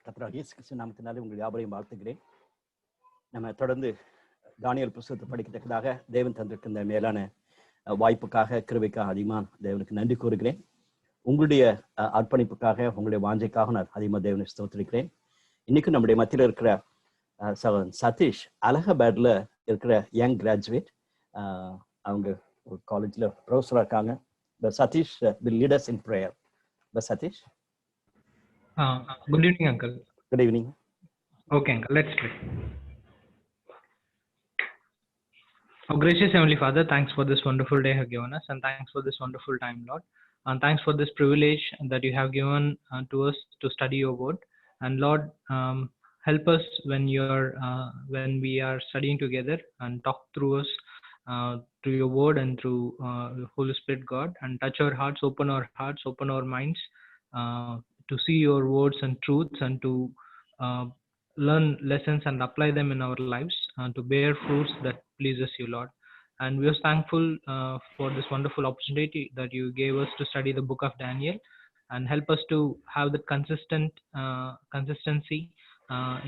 கர்த்தராகிய இயேசு கிறிஸ்து நாமத்தினாலே உங்கள் யாவரையும் வாழ்த்துகிறேன். நம்ம தொடர்ந்து தானியேல் புத்தகத்தை படிக்கத்தக்கதாக தேவன் தந்திருக்கின்ற மேலான வாய்ப்புக்காக, கிருபைக்காக அதிகமாக தேவனுக்கு நன்றி கூறுகிறேன். உங்களுடைய அர்ப்பணிப்புக்காக, உங்களுடைய வாஞ்சைக்காக நான் அதிகமாக தேவனை ஸ்தோத்திரிக்கிறேன். இன்னைக்கும் நம்முடைய மத்தியில் இருக்கிற சதீஷ் அலகாபாத்ல இருக்கிற யங் கிராஜுவேட். அவங்க ஒரு காலேஜில் ப்ரொஃபஸராக இருக்காங்க. Satish will lead us in prayer. Satish. Good evening, Uncle. Good evening. Okay, Uncle, let's pray. Oh, gracious Heavenly Father, thanks for this wonderful day you have given us, and thanks for this wonderful time, Lord. And thanks for this privilege that you have given to us to study your word. And Lord, help us when we are studying together, and talk through us through your word and through Holy Spirit, God, and touch our hearts, open our minds to see your words and truths, and to learn lessons and apply them in our lives, to bear fruits that pleases you, Lord. And we are thankful for this wonderful opportunity that you gave us to study the book of Daniel, and help us to have the consistency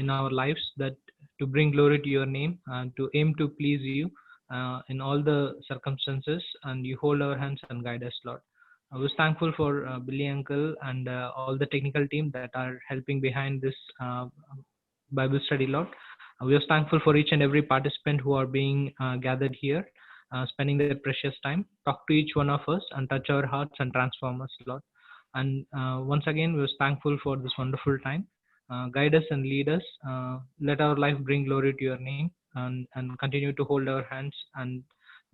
in our lives, that to bring glory to your name and to aim to please you in all the circumstances, and you hold our hands and guide us, Lord. I was thankful for Billy Uncle and all the technical team that are helping behind this Bible study, Lord. We are thankful for each and every participant who are being gathered here, spending their precious time. Talk to each one of us and touch our hearts and transform us, Lord. And once again, we are thankful for this wonderful time. Guide us and lead us. Let our life bring glory to your name, and continue to hold our hands and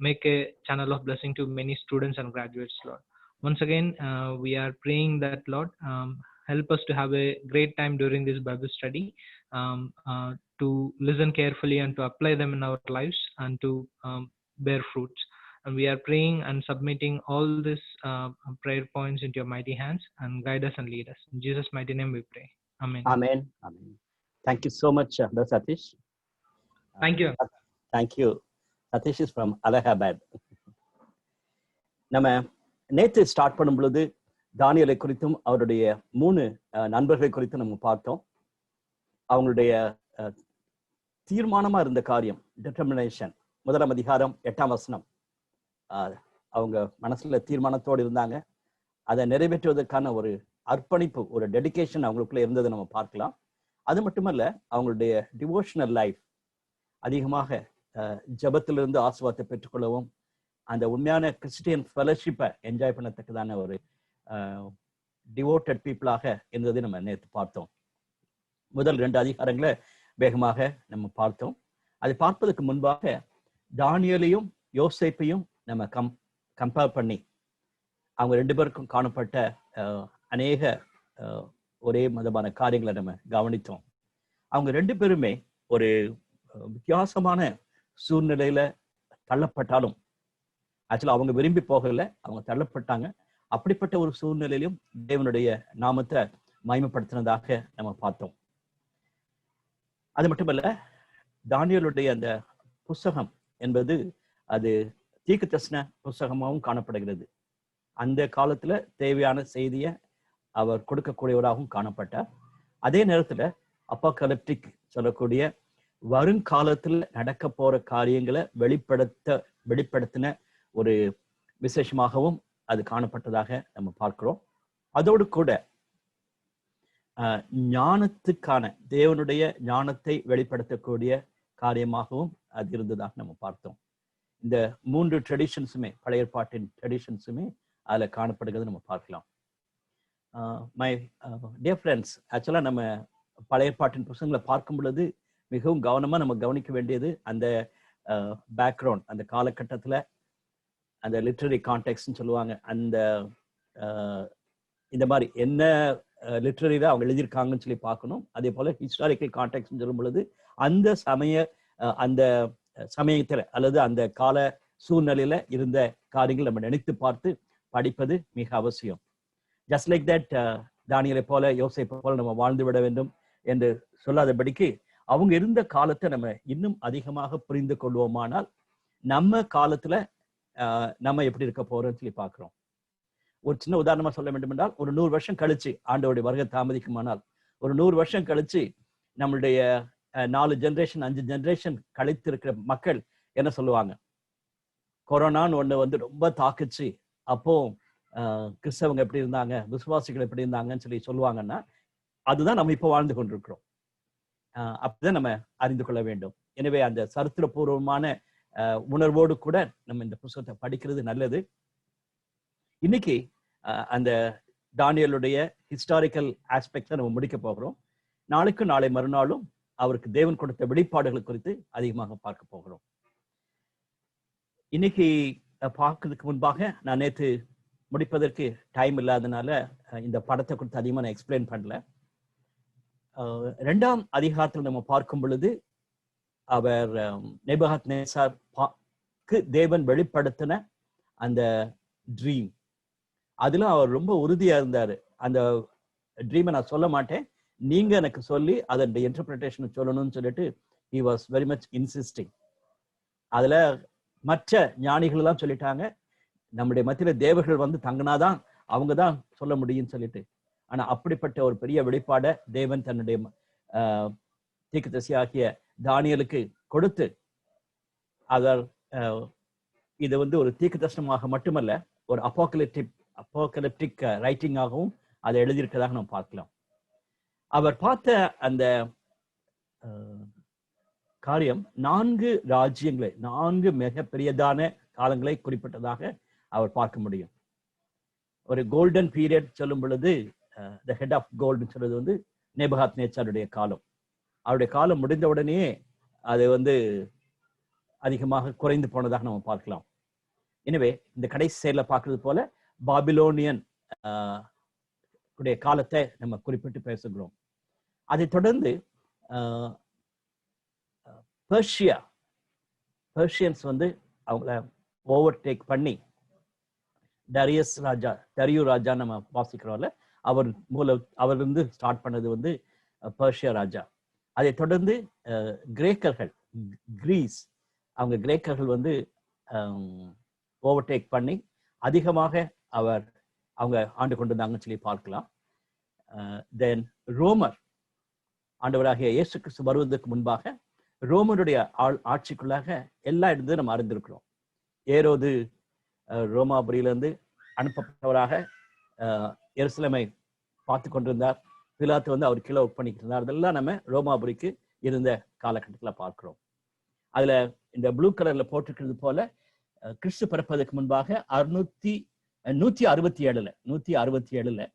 make a channel of blessing to many students and graduates, Lord. Once again, we are praying that, Lord, help us to have a great time during this Bible study, to listen carefully and to apply them in our lives, and to bear fruits. And we are praying and submitting all these prayer points into your mighty hands, and guide us and lead us. In Jesus' mighty name we pray. Amen. Amen. Amen. Thank you so much, Satish. Thank you. Thank you. Satish is from Allahabad. நம்ம நேற்று start பண்ணும் பொழுது தானியேலை குறித்தும் அவருடைய 3 நண்பர்கள் குறித்தும் நம்ம பார்த்தோம். அவங்களுடைய தீர்மானமா இருந்த காரியம், டிட்டர்மினேஷன், 1ஆம் அதிகாரம் 8ஆம் வசனம். அவங்க மனசுல தீர்மானத்தோடு இருந்தாங்க. அதை நிறைவேற்றுவதற்கான ஒரு அர்ப்பணிப்பு, ஒரு டெடிகேஷன் அவங்களுக்குள்ள இருந்ததை நம்ம பார்க்கலாம். அது மட்டுமல்ல, அவங்களுடைய டிவோஷனல் லைஃப் அதிகமாக ஜபத்திலிருந்து ஆசீர்வாதத்தை பெற்றுக்கொள்ளவும், அந்த உண்மையான கிறிஸ்டியன் ஃபெலோஷிப்பை என்ஜாய் பண்ணத்தக்கதான ஒரு டிவோட்டட் பீப்புளாக இருந்ததை நம்ம நேற்று பார்த்தோம். முதல் 2 அதிகாரங்களை வேகமாக நம்ம பார்த்தோம். அதை பார்ப்பதற்கு முன்பாக தானியேலையும் யோசேப்பையும் நம்ம கம்பேர் பண்ணி அவங்க 2 பேருக்கும் காணப்பட்ட அநேக ஒரே மதமான காரியங்களை நம்ம கவனித்தோம். அவங்க 2 பேருமே ஒரு வித்தியாசமான சூழ்நிலையில தள்ளப்பட்டாலும், ஆக்சுவலா அவங்க விரும்பி போகல, அவங்க தள்ளப்பட்டாங்க. அப்படிப்பட்ட ஒரு சூழ்நிலையிலும் தேவனுடைய நாமத்தை மகிமைப்படுத்தினதாக நம்ம பார்த்தோம். அது மட்டுமல்ல, தானியேலுடைய அந்த புஸ்தகம் என்பது அது தீர்க்கதரிசன புஸ்தகமாகவும் காணப்படுகிறது. அந்த காலத்துல தேவையான செய்தியை அவர் கொடுக்கக்கூடியவராகவும் காணப்பட்டார். அதே நேரத்துல அப்போகலிப்டிக் சொல்லக்கூடிய வருங்காலத்துல நடக்க போற காரியங்களை வெளிப்படுத்தின ஒரு விசேஷமாகவும் அது காணப்பட்டதாக நம்ம பார்க்கிறோம். அதோடு கூட ஞானத்துக்கான, தேவனுடைய ஞானத்தை வெளிப்படுத்தக்கூடிய காரியமாகவும் அது இருந்ததாக நம்ம பார்த்தோம். இந்த 3 ட்ரெடிஷன்ஸுமே, பழைய ஏற்பாட்டின் ட்ரெடிஷன்ஸுமே அதுல காணப்படுகிறது நம்ம பார்க்கலாம். மை டியர் ஃப்ரெண்ட்ஸ், ஆக்சுவலா நம்ம பழைய ஏற்பாட்டின் புத்தகங்களை பார்க்கும் பொழுது மிகவும் கவனமா நம்ம கவனிக்க வேண்டியது அந்த பேக்ரவுண்ட், அந்த காலகட்டத்துல அந்த லிட்ரரி கான்டெக்ட்னு சொல்லுவாங்க. அந்த இந்த மாதிரி என்ன லிட்ரரியில அவங்க எழுதியிருக்காங்கன்னு சொல்லி பார்க்கணும். அதே போல ஹிஸ்டாரிக்கல் கான்டெக்ட்னு சொல்லும் பொழுது அந்த சமயத்துல அல்லது அந்த கால சூழ்நிலையில இருந்த காரியங்கள் நம்ம நினைத்து பார்த்து படிப்பது மிக அவசியம். ஜஸ்ட் லைக் தட், தானியேலை போல யோசேப்பை போல நம்ம வாழ்ந்து விட வேண்டும் என்று சொல்லாதபடிக்கு அவங்க இருந்த காலத்தை நம்ம இன்னும் அதிகமாக புரிந்து கொள்வோமானால் நம்ம காலத்துல நம்ம எப்படி இருக்க போறோம்னு சொல்லி பார்க்கிறோம். ஒரு சின்ன உதாரணமா சொல்ல வேண்டும் என்றால், ஒரு 100 வருஷம் கழிச்சு ஆண்டவருடைய வருகை தாமதிக்குமானால் ஒரு 100 வருஷம் கழிச்சு நம்மளுடைய 4 ஜெனரேஷன் 5 ஜெனரேஷன் கழித்து இருக்கிற மக்கள் என்ன சொல்லுவாங்க? கொரோனான்னு ஒண்ணு வந்து ரொம்ப தாக்குச்சு, அப்போ கிறிஸ்தவங்க எப்படி இருந்தாங்க, விசுவாசிகள் எப்படி இருந்தாங்கன்னு சொல்லி சொல்லுவாங்கன்னா, அதுதான் நம்ம இப்போ வாழ்ந்து கொண்டிருக்கிறோம். அப்படிதான் நம்ம அறிந்து கொள்ள வேண்டும். எனவே அந்த சரித்திரபூர்வமான உணர்வோடு கூட நம்ம இந்த புத்தகத்தை படிக்கிறது நல்லது. இன்னைக்கு அந்த தானியேலுடைய ஹிஸ்டாரிக்கல் ஆஸ்பெக்ட்ஸை நம்ம முடிக்க போகிறோம். நாளைக்கும் நாளை மறுநாளும் அவருக்கு தேவன் கொடுத்த வெளிப்பாடுகள் குறித்து அதிகமாக பார்க்க போகிறோம். இன்னைக்கு பார்க்கறதுக்கு முன்பாக, நான் நேற்று முடிப்பதற்கு டைம் இல்லாதனால இந்த படத்தை குறித்து அதிகமாக நான் எக்ஸ்பிளைன் பண்ணல. 2ஆம் அதிகாரத்தில் நம்ம பார்க்கும் பொழுது அவர் நேபுகாத்நேச்சாருக்கு தேவன் வெளிப்படுத்தின அந்த ட்ரீம், அதுல அவர் ரொம்ப உறுதியா இருந்தாரு. அந்த ட்ரீமை நான் சொல்ல மாட்டேன், நீங்க எனக்கு சொல்லி அதனுடைய இன்டர்பிரிட்டேஷன் சொல்லணும்னு சொல்லிட்டு he was very much insisting. அதுல மற்ற ஞானிகள் எல்லாம் சொல்லிட்டாங்க, நம்முடைய மத்தியில தேவர்கள் வந்து தங்கினாதான் அவங்க தான் சொல்ல முடியும்னு சொல்லிட்டு. ஆனா அப்படிப்பட்ட ஒரு பெரிய வெளிப்பாடை தேவன் தன்னுடைய தீர்க்கதரிசியாகிய தானியேலுக்கு கொடுத்து, அவர் இது வந்து ஒரு தீர்க்கதரிசனமாக மட்டுமல்ல, ஒரு அப்போகலிப்டிக் ரைட்டிங்காகவும் அதை எழுதியிருக்கிறதாக நம்ம பார்க்கலாம். அவர் பார்த்த அந்த காரியம் 4 ராஜ்யங்களை, 4 மிக பெரியதான காலங்களை குறிப்பிட்டதாக அவர் பார்க்க முடியும். ஒரு கோல்டன் பீரியட் சொல்லும் பொழுது த ஹெட் ஆஃப் கோல்டுன்னு சொல்றது வந்து நேபுகாத்நேச்சாருடைய காலம். அவருடைய காலம் முடிந்த உடனே அது வந்து அதிகமாக குறைந்து போனதாக நம்ம பார்க்கலாம். எனவே இந்த கடைசி செயல பார்க்கறது போல பாபிலோனியன் உடைய காலத்தை நம்ம குறிப்பிட்டு பேசுகிறோம். அதை தொடர்ந்து பெர்ஷியன்ஸ் வந்து அவங்கள ஓவர்டேக் பண்ணி டரியு ராஜா நம்ம வாசிக்கிறோம்ல, அவர் வந்து ஸ்டார்ட் பண்ணது வந்து பெர்ஷியா ராஜா. அதை தொடர்ந்து கிரேக்கர்கள் வந்து ஓவர்டேக் பண்ணி அதிகமாக அவங்க ஆண்டு கொண்டிருந்தாங்கன்னு சொல்லி பார்க்கலாம். தென் ரோமர், ஆண்டவராகிய இயேசு கிறிஸ்து வருவதற்கு முன்பாக ரோமருடைய ஆட்சிக்குள்ளாக எல்லா இடத்தையும் நம்ம அறிந்திருக்கிறோம். ஏரோது ரோமாபுரியிலிருந்து அனுப்பப்பட்டவராக எருசலேமை பார்த்து கொண்டிருந்தார். பிலாத்து வந்து அவர் கீழே ஒர்க் பண்ணிக்கிட்டு இருந்தார். அதெல்லாம் நம்ம ரோமாபுரிக்கு இருந்த காலகட்டத்தில் பார்க்கிறோம். அதுல இந்த ப்ளூ கலர்ல போட்டிருக்கிறது போல கிறிஸ்து பிறப்பதற்கு முன்பாக 167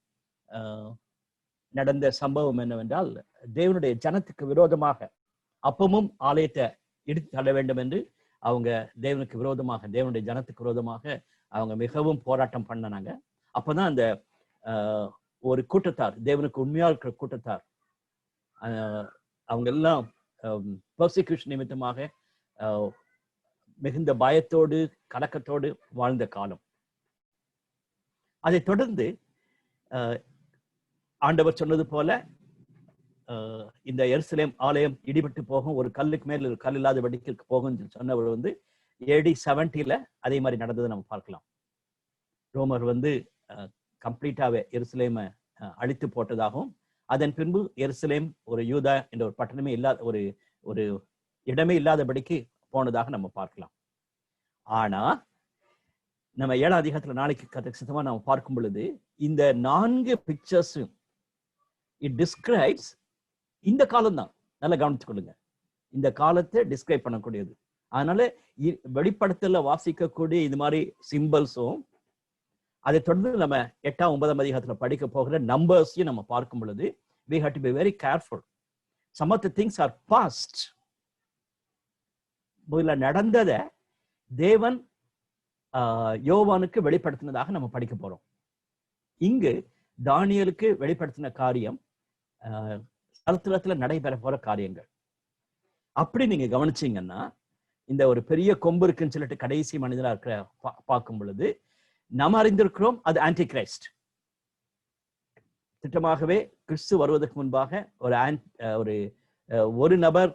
நடந்த சம்பவம் என்னவென்றால், தேவனுடைய ஜனத்துக்கு விரோதமாக அப்பமும் ஆலயத்தை இடித்து தள்ள வேண்டும் என்று அவங்க தேவனுக்கு விரோதமாக, தேவனுடைய ஜனத்துக்கு விரோதமாக அவங்க மிகவும் போராட்டம் பண்ணனாங்க. அப்பதான் அந்த ஒரு கூட்டத்தார், தேவனுக்கு உண்மையா இருக்கிற கூட்டத்தார், அவங்க எல்லாம் பெர்சிக்யூஷன் நிமித்தமாக மிகுந்த பயத்தோடு கலக்கத்தோடு வாழ்ந்த காலம். அதை தொடர்ந்து ஆண்டவர் சொன்னது போல இந்த எருசலேம் ஆலயம் இடிபட்டு போகும், ஒரு கல்லுக்கு மேல் ஒரு கல் இல்லாத வடிக்கு போகும் சொன்னவர் வந்து AD 70 அதே மாதிரி நடந்ததை நம்ம பார்க்கலாம். ரோமர் வந்து கம்ப்ளீட்டாவே எருசலேமை அழித்து போட்டதாகவும், அதன் பின்பு எருசலேம் ஒரு யூதா என்ற ஒரு பட்டணமே இல்லாத ஒரு இடமே இல்லாதபடிக்கு போனதாக நம்ம பார்க்கலாம். ஆனா நம்ம 7ஆம் அதிகாரத்துல நாளைக்கு கதைமா நம்ம பார்க்கும் பொழுது இந்த 4 பிக்சர்ஸும் இட் டிஸ்கிரைப்ஸ் இந்த காலம் தான். நல்லா கவனிச்சு கொள்ளுங்க, இந்த காலத்தை டிஸ்கிரைப் பண்ணக்கூடியது. அதனால வெளிப்படத்துல வாசிக்கக்கூடிய இது மாதிரி சிம்பிள்ஸும், அதை தொடர்ந்து நம்ம 8ஆம் 9ஆம் அதிகாரத்துல படிக்க போகிற நம்பர்ஸையும் நம்ம பார்க்கும் பொழுது we have to be very careful. Some of the things are past. முதல்ல நடந்ததை தேவன் யோவானுக்கு வெளிப்படுத்தினதாக நம்ம படிக்க போறோம். இங்கு தானியேலுக்கு வெளிப்படுத்தின காரியம் சரித்திரத்துல நடைபெற போற காரியங்கள். அப்படி நீங்க கவனிச்சீங்கன்னா, இந்த ஒரு பெரிய கொம்பு இருக்குன்னு சொல்லிட்டு கடைசி மனிதனா இருக்கிற பார்க்கும் பொழுது நம்ம அறிந்திருக்கிறோம் அது ஆன்டி கிரைஸ்ட். திட்டமாகவே கிறிஸ்து வருவதற்கு முன்பாக ஒரு நபர்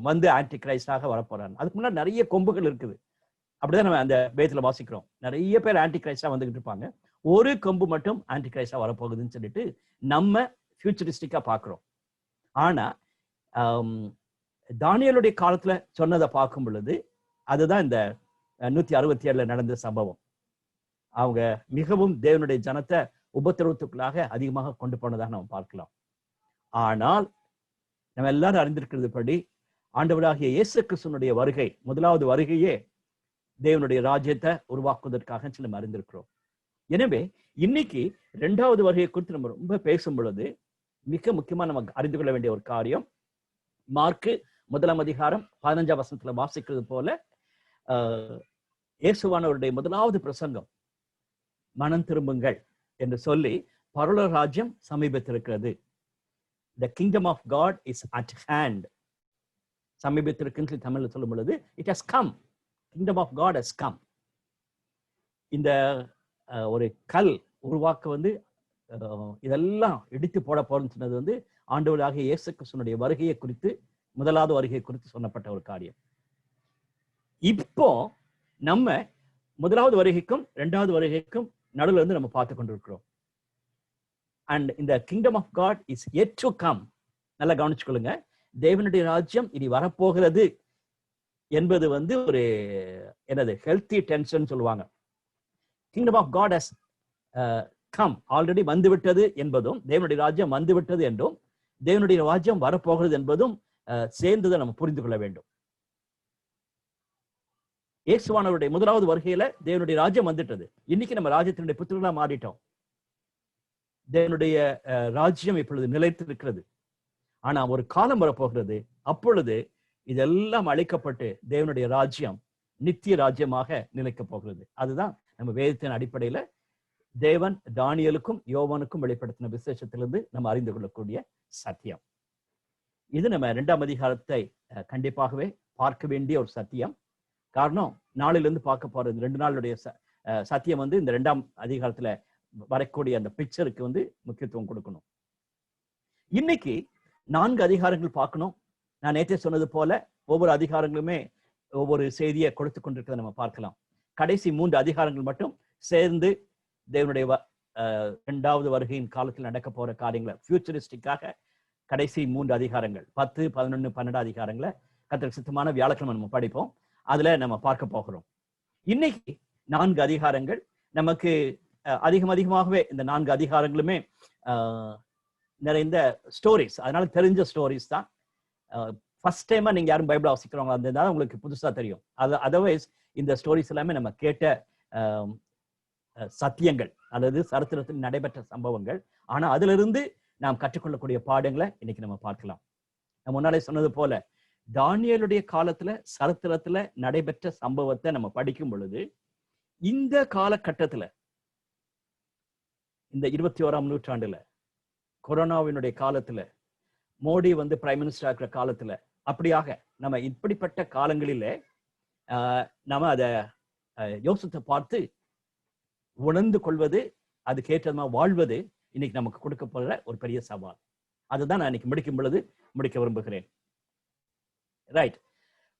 வந்து ஆன்டி கிரைஸ்டாக வரப்போறாரு. அதுக்கு முன்னாடி நிறைய கொம்புகள் இருக்குது. அப்படிதான் நம்ம அந்த வேதத்துல வாசிக்கிறோம். நிறைய பேர் ஆன்டி கிரைஸ்டா வந்துகிட்டு இருப்பாங்க, ஒரு கொம்பு மட்டும் ஆன்டி கிரைஸ்டா வரப்போகுதுன்னு சொல்லிட்டு நம்ம ஃபியூச்சரிஸ்டிக்கா பார்க்கிறோம். ஆனா தானியேலுடைய காலத்துல சொன்னதை பார்க்கும் பொழுது அதுதான் இந்த 167 நடந்த சம்பவம். அவங்க மிகவும் தேவனுடைய ஜனத்தை உபத்திரவத்துக்குள்ளாக அதிகமாக கொண்டு போனதாக நம்ம பார்க்கலாம். ஆனால் நம்ம எல்லாரும் அறிந்திருக்கிறது படி ஆண்டவராகிய இயேசு கிறிஸ்துவினுடைய வருகை, முதலாவது வருகையே தேவனுடைய ராஜ்யத்தை உருவாக்குவதற்காக நம்ம அறிந்திருக்கிறோம். எனவே இன்னைக்கு 2வது வருகையை குறித்து நம்ம ரொம்ப பேசும் பொழுது மிக முக்கியமா நம்ம அறிந்து கொள்ள வேண்டிய ஒரு காரியம், மார்க்கு 1ஆம் அதிகாரம் 15ஆம் வசனத்துல வாசிக்கிறது போல இயேசுவானவருடைய முதலாவது பிரசங்கம் மனம் திரும்புங்கள் என்று சொல்லி பரலோக ராஜ்யம் சமீபத்திருக்கிறது. The kingdom of God is at hand. சமீபத்திற்கு தமிழ்ல சொல்லும் பொழுது it has come. Kingdom of God has come. இந்த ஒரு கல் உருவாக்க இதெல்லாம் இடித்து போட போறதுன்னு சொன்னது ஆண்டவராகிய இயேசு கிறிஸ்துவினுடைய வருகையை குறித்து, முதலாவது வருகையை குறித்து சொன்னப்பட்ட ஒரு காரியம். இப்போ நம்ம முதலாவது வருகைக்கும் 2வது வருகைக்கும் நடுவில் நம்ம பார்த்து கொண்டிருக்கிறோம். அண்ட் இந்த kingdom of God is yet to come. நல்லா கவனிச்சுக்கொள்ளுங்க. தேவனுடைய ராஜ்யம் இனி வரப்போகிறது என்பது ஒரு என்னது ஹெல்த்தி டென்ஷன் சொல்லுவாங்க. Kingdom of God has come, already வந்துவிட்டது என்பதும், தேவனுடைய ராஜ்யம் வந்துவிட்டது என்றும், தேவனுடைய ராஜ்யம் வரப்போகிறது என்பதும் சேர்ந்ததை நம்ம புரிந்து கொள்ள வேண்டும். இயேசுவானவருடைய முதலாவது வருகையில தேவனுடைய ராஜ்யம் வந்துட்டது. இன்னைக்கு நம்ம ராஜ்யத்தினுடைய புத்திரர்களா மாறிட்டோம். தேவனுடைய ராஜ்யம் இப்பொழுது நிலைத்திருக்கிறது. ஆனா ஒரு காலம் வரப்போகிறது, அப்பொழுது இதெல்லாம் அழிக்கப்பட்டு தேவனுடைய ராஜ்யம் நித்திய ராஜ்யமாக நிலைக்க போகிறது. அதுதான் நம்ம வேதத்தின் அடிப்படையில தேவன் தானியேலுக்கும் யோவானுக்கும் வெளிப்படுத்தின விசேஷத்திலிருந்து நம்ம அறிந்து கொள்ளக்கூடிய சத்தியம். இது நம்ம 2ஆம் அதிகாரத்தை கண்டிப்பாகவே பார்க்க வேண்டிய ஒரு சத்தியம். காரணம், நாளிலிருந்து பார்க்க போறது 2 நாளுடைய சத்தியம் இந்த 2ஆம் அதிகாரத்துல வரக்கூடிய அந்த பிக்சருக்கு முக்கியத்துவம் கொடுக்கணும். இன்னைக்கு 4 அதிகாரங்கள் பார்க்கணும். நான் நேற்றே சொன்னது போல ஒவ்வொரு அதிகாரங்களுமே ஒவ்வொரு செய்தியை கொடுத்து கொண்டிருக்கிறத நம்ம பார்க்கலாம். கடைசி 3 அதிகாரங்கள் மட்டும் சேர்ந்து தேவனுடைய 2வது வருகையின் காலத்தில் நடக்க போற காரியங்களை ஃபியூச்சரிஸ்டிக்காக கடைசி 3 அதிகாரங்கள் 10, 11, 12 அதிகாரங்களை கர்த்தருக்கு சித்தமான வியாழக்கிழமை நம்ம படிப்போம். அதுல நம்ம பார்க்க போகிறோம். இன்னைக்கு 4 அதிகாரங்கள் நமக்கு அதிகமாகவே இந்த 4 அதிகாரங்களுமே நிறைந்த ஸ்டோரிஸ், அதனால தெரிஞ்ச ஸ்டோரிஸ் தான். ஃபர்ஸ்ட் டைமா நீங்க யாரும் பைபிள் வாசிக்கிறவங்க இருந்ததுனால உங்களுக்கு புதுசா தெரியும். அதர்வைஸ் இந்த ஸ்டோரிஸ் எல்லாமே நம்ம கேட்ட சத்தியங்கள் அல்லது சரித்திரத்தில் நடைபெற்ற சம்பவங்கள். ஆனா அதுல இருந்து நாம் கற்றுக்கொள்ளக்கூடிய பாடங்களை இன்னைக்கு நம்ம பார்க்கலாம். நான் முன்னாலே சொன்னது போல தானியேலுடைய காலத்துல சரித்திரத்துல நடைபெற்ற சம்பவத்தை நம்ம படிக்கும் பொழுது இந்த காலகட்டத்துல, இந்த 21ஆம் நூற்றாண்டுல, கொரோனாவினுடைய காலத்துல, மோடி பிரைம் மினிஸ்டர் இருக்கிற காலத்துல, அப்படியாக நம்ம இப்படிப்பட்ட காலங்களிலே நம்ம அதை யோசித்து பார்த்து உணர்ந்து கொள்வது, அதுக்கேற்றமா வாழ்வது இன்னைக்கு நமக்கு கொடுக்கப்படுற ஒரு பெரிய சவால். அதுதான் நான் இன்னைக்கு முடிக்கும் பொழுது முடிக்க விரும்புகிறேன். ரைட்.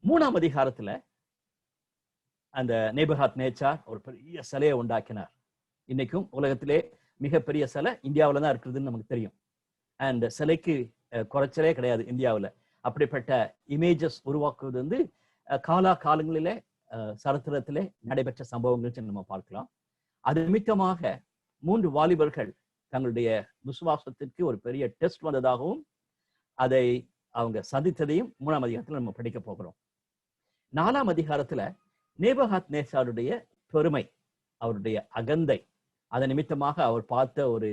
3ஆம் அதிகாரத்துல அந்த நேபுகாத் நேச்சார் ஒரு பெரிய சிலையை உண்டாக்கினார். இன்னைக்கும் உலகத்திலே மிகப்பெரிய சிலை இந்தியாவில தான் இருக்குதுன்னு நமக்கு தெரியும். அண்ட் சிலைக்கு குறைச்சலே கிடையாது இந்தியாவில். அப்படிப்பட்ட இமேஜஸ் உருவாக்குவது காலங்களிலே சரித்திரத்திலே நடைபெற்ற சம்பவங்கள் நம்ம பார்க்கலாம். அது நிமித்தமாக 3 வாலிபர்கள் தங்களுடைய விசுவாசத்திற்கு ஒரு பெரிய டெஸ்ட் வந்ததாகவும் அதை அவங்க சந்தித்ததையும் 3ஆம் அதிகாரத்துல நம்ம படிக்க போகிறோம். 4ஆம் அதிகாரத்துல நேபுகாத் நேச்சாருடைய பெருமை, அவருடைய அகந்தை, அதன் நிமித்தமாக அவர் பார்த்த ஒரு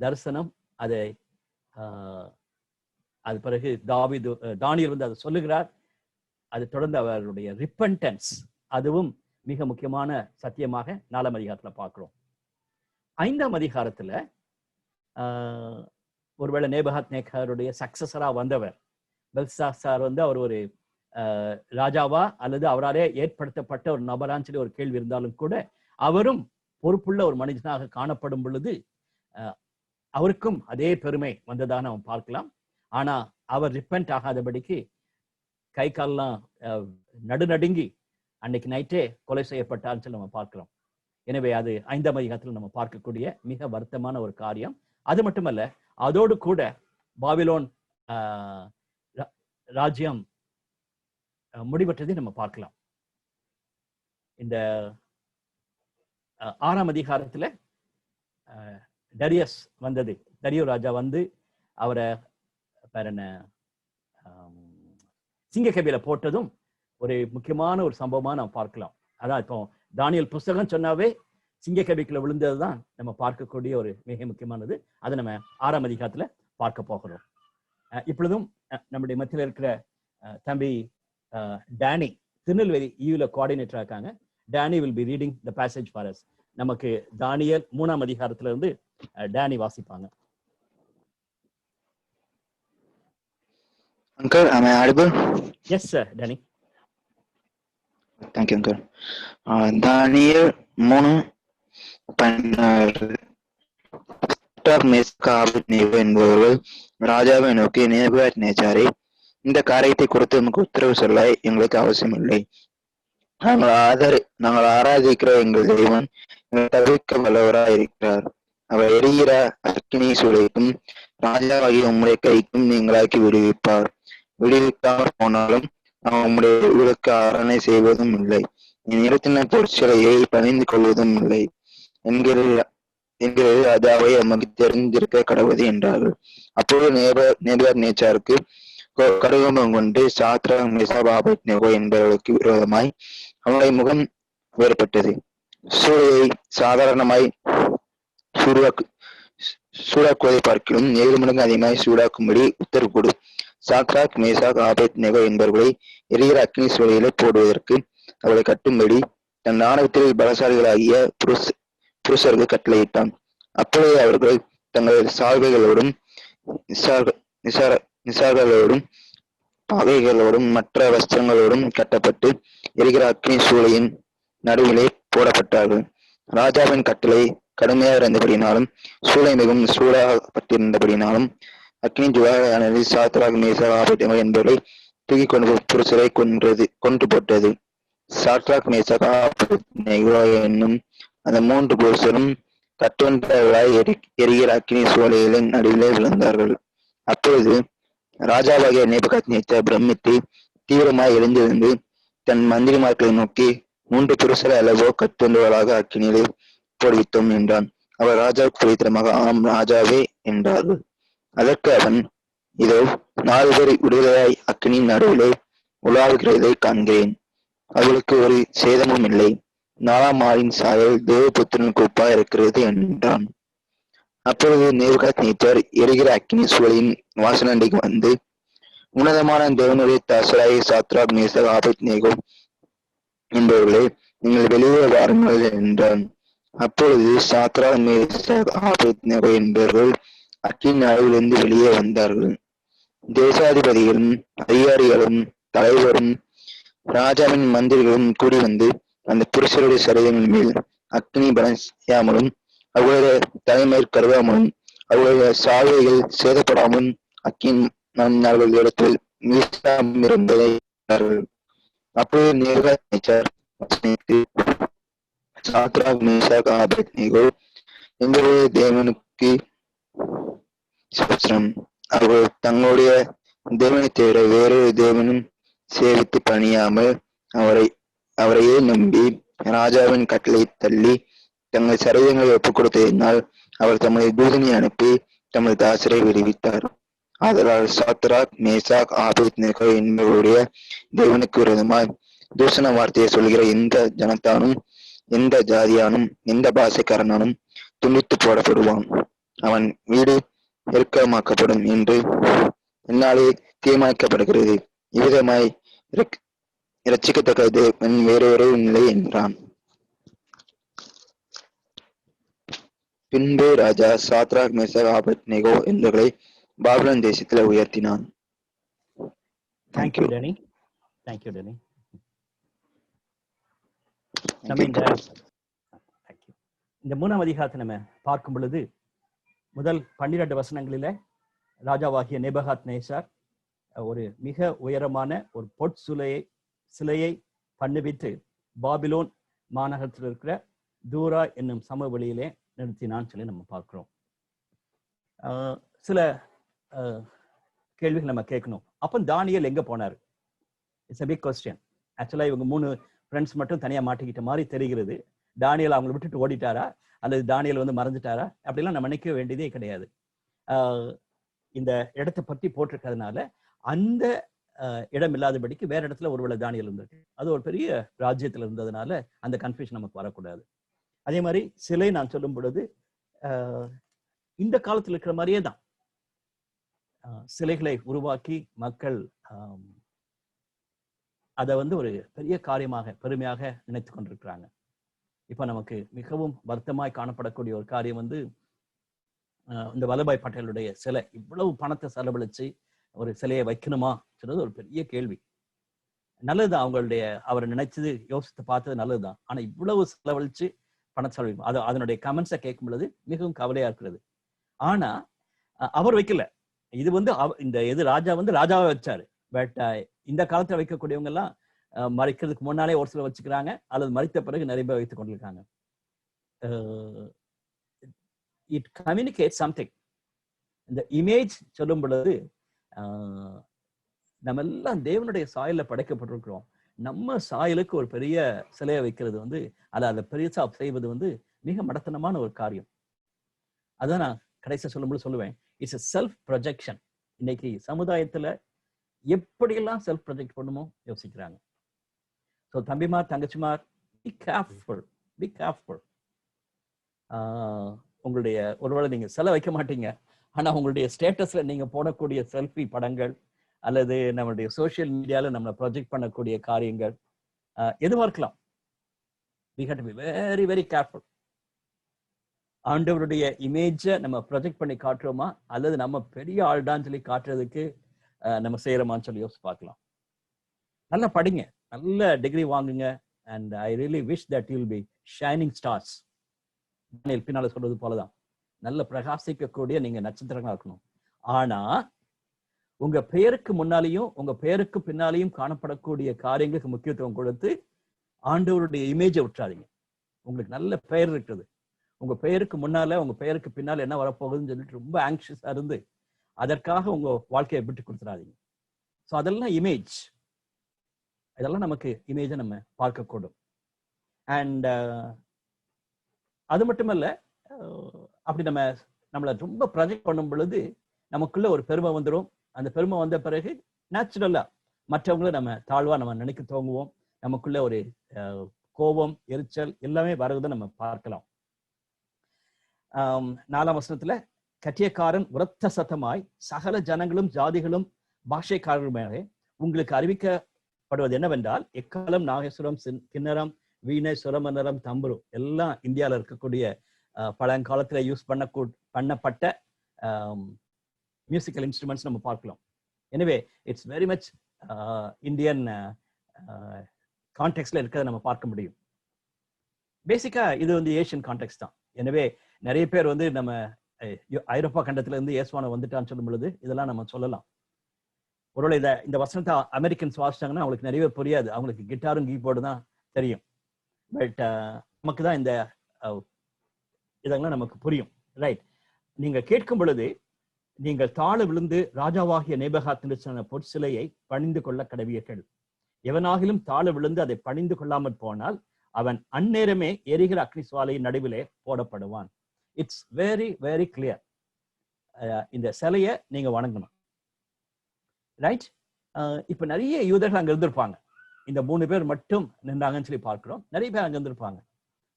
தரிசனம், அது பிறகு தானியேல் அதை சொல்லுகிறார். அது தொடர்ந்து அவருடைய ரிப்பன்டன்ஸ், அதுவும் மிக முக்கியமான சத்தியமாக 4ஆம் அதிகாரத்துல பார்க்கிறோம். 5ஆம் அதிகாரத்துல ஒருவேளை நேபுகாத் நேச்சாருடைய சக்சஸரா வந்தவர் பெல்சாசார் அவர் ஒரு ராஜாவா அல்லது அவராலே ஏற்படுத்தப்பட்ட ஒரு நபரான்னு சொல்லி ஒரு கேள்வி இருந்தாலும் கூட அவரும் பொறுப்புள்ள ஒரு மனிதனாக காணப்படும் பொழுது அவருக்கும் அதே பெருமை வந்ததாக நாம் பார்க்கலாம். ஆனா அவர் ரிப்பென்ட் ஆகாதபடிக்கு கை கால்லாம் நடுநடுங்கி அன்னைக்கு நைட்டே கொலை செய்யப்பட்டார்னு சொல்லி நம்ம பார்க்கிறோம். எனவே அது 5ஆம் அதிகாரத்தில் நம்ம பார்க்கக்கூடிய மிக வருத்தமான ஒரு காரியம். அது மட்டுமல்ல, அதோடு கூட பாபிலோன் ராஜ்யம் முடிவற்றதை நம்ம பார்க்கலாம். இந்த 6ஆம் அதிகாரத்துல டரியஸ் வந்தது, டரியோ ராஜா வந்து அவரை வேற என்ன சிங்கக்கபில போட்டதும் ஒரு முக்கியமான ஒரு சம்பவமா நம்ம பார்க்கலாம். அதான் இப்போ தானியல் புஸ்தகம் சொன்னாவே சிங்கக்கபிக்குள்ள விழுந்ததுதான் நம்ம பார்க்கக்கூடிய ஒரு மிக முக்கியமானது. அதை நம்ம 6ஆம் அதிகாரத்துல பார்க்க போகிறோம். இப்பொழுதும் நம்முடைய மத்தியில் இருக்கிற தம்பி டேனி திருநெல்வேலி யூல கோஆர்டினேட்டரா இருக்காங்க. Danny will be reading the passage for us. நமக்கு தானியல் 3ஆம் அதிகாரத்துல இருந்து டேனி வாசிப்பாங்க. Uncle, am I audible? Yes, sir, Danny. Thank you, Uncle. Daniel 3:16 என்பவர்கள் ராஜாவை நோக்கி, நேபுகாத்நேச்சாரே, இந்த காரியத்தை குறித்து நமக்கு உத்தரவு சொல்ல எங்களுக்கு அவசியம் இல்லை. நாங்கள் ஆராதிக்கிற எங்கள் தெய்வன் தவிர்க்க வல்லவராய் இருக்கிறார். அவர் எரிகிற அக்கினி சூளைக்கும் ராஜாவாகிய உம்முடைய கைக்கும் நீங்களாக்கி விடுவிப்பார். விடுவிக்காமல் போனாலும் நாம் உம்முடைய இவர்களுக்கு அரணை செய்வதும் இல்லை, நிறுத்தின பொற்சிலையை பணிந்து கொள்வதும் இல்லை என்கிறது அதாவை நமக்கு தெரிந்திருக்க கடவுது என்றார்கள். அப்போது நேபுகாத்நேச்சாருக்கு கடுகோபம் கொண்டு சாத்ராக், மேசாக், ஆபேத்நேகோ என்பவர்களுக்கு விரோதமாய் அவனுடைய முகம் வேறுபட்டது. சூளையை சாதாரணமாய் சூடாக்குவதை பார்க்கிலும் 7 மடங்கு அதிகமாய் சூடாக்கும்படி உத்தரவு கொடு. சாத்ராக், மேசாக், ஆபேத்நேகோ என்பவர்களை எரிகிற அக்னி சூளையிலே போடுவதற்கு அவளை கட்டும்படி தன் ஆணவத்தில் பலசாலிகளாகிய புருஷர்கள் கட்டளையிட்டான். அப்பொழுது அவர்கள் தங்கள் சால்வைகளோடும் நிசார்களோடும் பாகைகளோடும் மற்ற வஸ்திரங்களோடும் கட்டப்பட்டு எரிகிற அக்னி சூளையின் நடுவிலே போடப்பட்டார்கள். ராஜாவின் கட்டளை கடுமையாக இருந்தபடினாலும் சூளை மிகவும் சூடாகப்பட்டிருந்தபடினாலும் அக்னி ஜுவாலையானது சாத்ராக், மேசாக், ஆபேத்நேகோ என்பவர்களை தூக்கி கொண்டு புருஷரை கொன்று போட்டது. சாத்ராக், மேசாக், ஆபேத்நேகோ என்னும் அந்த 3 புருஷரும் கட்டொன்றவர்களாய் எரிகிற அக்னி சூளைகளின் நடுவிலே விழுந்தார்கள். அப்பொழுது ராஜாவாகிய நேபுகாத்நேச்சார் பிரமித்து தீவிரமாய் எழுந்திருந்து தன் மந்திரிமார்களை நோக்கி, 3 புருஷரை அளவோ கட்டொன்றவர்களாக அக்கினியிலே போடுவித்தோம் என்றான். அவர் ராஜாவுக்கு பிரதித்திரமாக, ஆம் ராஜாவே என்றார்கள். அதற்கு அவன், இதோ 4 பேர் விடுதலையாய் அக்கினியின் நடுவிலே உலாவுகிறதை காண்கிறேன். அவளுக்கு ஒரு சேதமும் இல்லை. 4ஆம் ஆளின் சாயல் தேவபுத்திரனுக்கு ஒப்பாய் இருக்கிறது என்றான். அப்பொழுது நேபுகாத்நேச்சார் எரிகிற அக்கினி சூளையின் வாசலண்டைக்கு வந்து, உன்னதமான தேவனுடைய தாசராகிய சாத்ராக், மேசாக், ஆபேத்நேகோ என்பவர்களே, நீங்கள் வெளியே வாருங்கள் என்றான். அப்பொழுது சாத்ராக், மேசாக், ஆபேத்நேகோ என்பவர்கள் அக்கினி நடுவிலிருந்து வெளியே வந்தார்கள். தேசாதிபதிகளும் அதிகாரிகளும் தலைவரும் ராஜாவின் மந்திரிகளும் கூடி வந்து அந்த புருஷருடைய சரீரங்கள் மேல் அக்னி படையாமலும் அவர்களுடைய தலைமையில் கருவாமலும் அவர்களுடைய சாலைகள் சேதப்படாமலும் அக்கினி இடத்தில் வீசாமிருந்ததை. அப்பொழுது நேபுகாத்நேச்சார் சாத்ராக், மேசாக், ஆபேத்நேகோ எங்களுடைய தேவனுக்கு ஸ்தோத்திரம், அவர்கள் தங்களுடைய தேவனை தவிர வேறொரு தேவனும் சேவித்து பணியாமல் அவரையே நம்பி ராஜாவின் கட்டளை தள்ளி தங்கள் சரீரங்களை ஒப்புக் கொடுத்ததினால் அவர் தமது தூதனை அனுப்பி தமது தாசரை விடுவித்தார். ஆதலால் சாத்ராக், மேசாக், ஆபேத்நேகோ என்பவருடைய தேவனுக்கு விரோதமாய் தூஷண வார்த்தையை சொல்கிற எந்த ஜனத்தானும் எந்த ஜாதியானும் எந்த பாஷைக்காரனானும் துண்டித்து போடப்படுவான். அவன் வீடு இறுக்கமாக்கப்படும் என்று என்னாலே தீர்மானிக்கப்படுகிறது. இவ்விதமாய் இரட்சிக்கத்தக்க தேவன் வேறொரு இல்லை என்றான். பின்பு ராஜா சாத்ராக், மேசாக், ஆபேத்நேகோ என்பவர்களை பாபிலோன் தேசத்தில் உயர்த்தினான். Thank you Danny. நம்ம இந்த 3ஆம் அதிகாரத்தை நம்ம பார்க்கும் பொழுது முதல் 12 வசனங்களில ராஜாவாகிய நேபுகாத்நேச்சார் ஒரு மிக உயரமான ஒரு சிலையை பண்ணுவித்து பாபிலோன் மாநகரத்தில் இருக்கிற தூரா என்னும் சமவெளியிலே நிறுத்தினான்னு சொல்லி நம்ம பார்க்கிறோம். சில கேள்விகள் நம்ம கேட்கணும். அப்போ தானியேல் எங்க போனாரு? It's a big question. ஆக்சுவலா இவங்க 3 ஃப்ரெண்ட்ஸ் மட்டும் தனியா மாட்டிக்கிட்ட மாதிரி தெரிகிறது. தானியேல் அவங்களை விட்டுட்டு ஓடிட்டாரா, அல்லது தானியேல் வந்து மறைஞ்சிட்டாரா, அப்படிலாம் நம்ம நினைக்க வேண்டியதே கிடையாது. இந்த இடத்தை பற்றி போட்டிருக்கிறதுனால அந்த இடம் இல்லாதபடிக்கு வேற இடத்துல ஒருவேளை தானியேல் இருந்திருக்கு. அது ஒரு பெரிய ராஜ்யத்துல இருந்ததுனால அந்த கன்ஃபியூஷன் நமக்கு வரக்கூடாது. அதே மாதிரி சிலை நான் சொல்லும் பொழுது இந்த காலத்துல இருக்கிற மாதிரியே தான் சிலைகளை உருவாக்கி மக்கள் அதை வந்து ஒரு பெரிய காரியமாக பெருமையாக நினைத்து கொண்டிருக்கிறாங்க. இப்ப நமக்கு மிகவும் வருத்தமாய் காணப்படக்கூடிய ஒரு காரியம் வந்து இந்த வல்லபாய் பட்டேலுடைய சிலை. இவ்வளவு பணத்தை செலவழிச்சு ஒரு சிலையை வைக்கணுமா சொல்றது ஒரு பெரிய கேள்வி. நல்லதுதான், அவங்களுடைய அவரை நினைச்சது யோசித்து பார்த்தது நல்லதுதான். ஆனா இவ்வளவு செலவழிச்சு பணத்தை செலவழிக்கும் அது அதனுடைய கமெண்ட்ஸை கேட்கும் பொழுது மிகவும் கவலையா இருக்கிறது. ஆனா அவர் வைக்கல. இது வந்து இந்த எது ராஜா வந்து ராஜாவை வச்சாரு. பட் இந்த காலத்துல வைக்கக்கூடியவங்க எல்லாம் மறைக்கிறதுக்கு முன்னாலே ஒரு சில வச்சுக்கிறாங்க, அல்லது மறைத்த பிறகு நிறைய பேர் வைத்துக் கொண்டிருக்காங்க. It communicate something. இந்த இமேஜ் சொல்லும் பொழுது நம்ம எல்லாம் தேவனுடைய சாயல படைக்கப்பட்டிருக்கிறோம். நம்ம சாயலுக்கு ஒரு பெரிய சிலையை வைக்கிறது வந்து அதை பெருசா செய்வது வந்து மிக மடத்தனமான ஒரு காரியம். அதான் நான் கடைசியா சொல்லும்போது சொல்லுவேன், இட்ஸ் a செல்ஃப் ப்ரொஜெக்ஷன். இன்னைக்கு சமுதாயத்துல எப்படியெல்லாம் செல்ஃப் ப்ரொஜெக்ட் பண்ணுமோ யோசிக்கிறாங்க. ஸோ தம்பிமார் தங்கச்சிமார், பி கேர்ஃபுல். உங்களுடைய ஒருவேளை நீங்க சிலை வைக்க மாட்டீங்க, ஆனா உங்களுடைய ஸ்டேட்டஸ்ல நீங்க போடக்கூடிய செல்ஃபி படங்கள் அல்லது நம்மளுடைய சோசியல் மீடியால நம்ம ப்ரொஜெக்ட் பண்ணக்கூடிய காரியங்கள் எதுவாக இருக்கலாம். we have to be very very careful. ஆண்டவருடைய இமேஜை நம்ம ப்ரொஜெக்ட் பண்ணி காட்டுறோமா, அல்லது நம்ம பெரிய ஆள்டான்னு சொல்லி காட்டுறதுக்கு நம்ம செய்யறோமான்னு சொல்லி யோசிச்சு பார்க்கலாம். நல்லா படிங்க, நல்ல டிகிரி வாங்குங்க. And I really wish that you will be shining stars. பின்னால சொல்றது போலதான், நல்ல பிரகாசிக்கக்கூடிய நீங்க நட்சத்திரங்களா இருக்கணும். ஆனா உங்க பெயருக்கு முன்னாலேயும் உங்க பெயருக்கு பின்னாலேயும் காணப்படக்கூடிய காரியங்களுக்கு முக்கியத்துவம் கொடுத்து ஆண்டவருடைய இமேஜை விட்டுறாதீங்க. உங்களுக்கு நல்ல பெயர் இருக்குது, உங்க பெயருக்கு முன்னால உங்க பெயருக்கு பின்னால என்ன வரப்போகுதுன்னு சொல்லிட்டு ரொம்ப ஆங்ஷியஸா இருந்து அதற்காக உங்க வாழ்க்கையை விட்டு கொடுத்துடாதீங்க. ஸோ அதெல்லாம் இமேஜ், இதெல்லாம் நமக்கு இமேஜை நம்ம பார்க்கக்கூடும். அண்ட் அது மட்டுமல்ல, அப்படி நம்மளை ரொம்ப ப்ரொஜெக்ட் பண்ணும் பொழுது நமக்குள்ள ஒரு பெருமை வந்துடும். அந்த பெருமை வந்த பிறகு நேச்சுரலா மற்றவங்கள நம்ம தாழ்வா நம்ம நினைக்க துவங்குவோம். நமக்குள்ள ஒரு கோபம், எரிச்சல் எல்லாமே வருவதை நம்ம பார்க்கலாம். 4ஆம் வசனத்துல, கட்டியக்காரன் உரத்த சத்தமாய் சகல ஜனங்களும் ஜாதிகளும் பாஷைக்காரர்களுமே உங்களுக்கு அறிவிக்கப்படுவது என்னவென்றால், எக்காலம், நாகேஸ்வரம், கிண்ணரம், வீணை, சுரமனரம், தம்புரு எல்லாம் இந்தியாவில் இருக்கக்கூடிய பழங்காலத்துல யூஸ் பண்ணப்பட்ட மியூசிக்கல் இன்ஸ்ட்ருமெண்ட்ஸ் நம்ம பார்க்கலாம். எனவே இட்ஸ் வெரி மச் இந்தியன் கான்டெக்ட்ல இருக்கிறத நம்ம பார்க்க முடியும். பேசிக்கா இது வந்து ஏஷியன் கான்டெக்ட் தான். எனவே நிறைய பேர் வந்து நம்ம ஐரோப்பா கண்டத்துல இருந்து இயேசுவான வந்துட்டான்னு சொல்லும் பொழுது இதெல்லாம் நம்ம சொல்லலாம். ஒருவேளை இந்த வசனத்தை அமெரிக்கன்ஸ் வாசிச்சாங்கன்னா அவங்களுக்கு நிறைய புரியாது, அவங்களுக்கு கிட்டாரும் கீபோர்டு தான் தெரியும். பட் நமக்கு தான் இந்த இதெல்லாம் நமக்கு புரியும், ரைட்? நீங்க கேட்கும் பொழுது நீங்கள் தாழ விழுந்து ராஜாவாகிய நேபுகாத்நேச்சாரின் பொற்சிலையை பணிந்து கொள்ள கடவீர்கள். எவனாகிலும் தாழ விழுந்து அதை பணிந்து கொள்ளாமல் போனால் அவன் அந்நேரமே எரிகிற அக்னி சுவாலையின் நடுவிலே போடப்படுவான். It's very very clear. இந்த சிலையை நீங்க வணங்கணும், ரைட்? இப்ப நிறைய யூதர்கள் அங்க இருந்திருப்பாங்க. இந்த 3 பேர் மட்டும் நின்றாங்கன்னு சொல்லி பார்க்கிறோம். நிறைய பேர் அங்க இருந்திருப்பாங்க.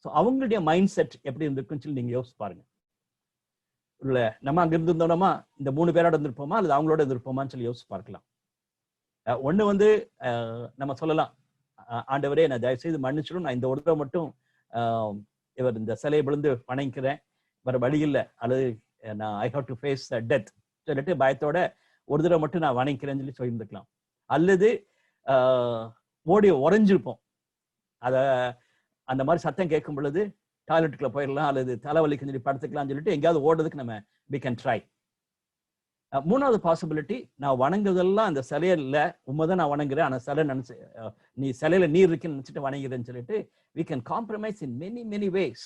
ஸோ அவங்களுடைய மைண்ட் செட் எப்படி இருந்திருக்குன்னு சொல்லி நீங்க யோசிச்சு பாருங்க. இல்ல நம்ம அங்க இருந்திருந்தோம்னா இந்த 3 பேரோட இருந்திருப்போமா அல்லது அவங்களோட இருந்திருப்போமான்னு சொல்லி யோசிச்சு பார்க்கலாம். ஒண்ணு வந்து நம்ம சொல்லலாம், ஆண்டவரே நான் தயவு செய்து மன்னிச்சிடும், நான் இந்த ஒரு தடவை மட்டும் இவர் இந்த சிலையை விழுந்து வணங்கிக்கிறேன், வேற வழி இல்லை, அல்லது நான் I have to face death சொல்லிட்டு பயத்தோட ஒரு தடவை மட்டும் நான் வணங்கிக்கிறேன்னு சொல்லி சொல்லியிருந்துக்கலாம். அல்லது ஓடி உறைஞ்சிருப்போம், அந்த மாதிரி சத்தம் கேட்கும் பொழுது டாய்லெட்டுக்குள்ள போயிடலாம், அல்லது தலைவலிக்கு சொல்லி படுத்துக்கலாம்னு சொல்லிட்டு எங்கேயாவது ஓடுறதுக்கு நம்ம we can try. 3வது பாசிபிலிட்டி, நான் வணங்குறதெல்லாம் அந்த சிலையில உண்மைதான் நான் வணங்குறேன், ஆனா சிலை நினைச்சு நீ சிலையில நீர் இருக்குன்னு நினைச்சிட்டு வணங்குறேன்னு சொல்லிட்டு we can compromise in many many ways.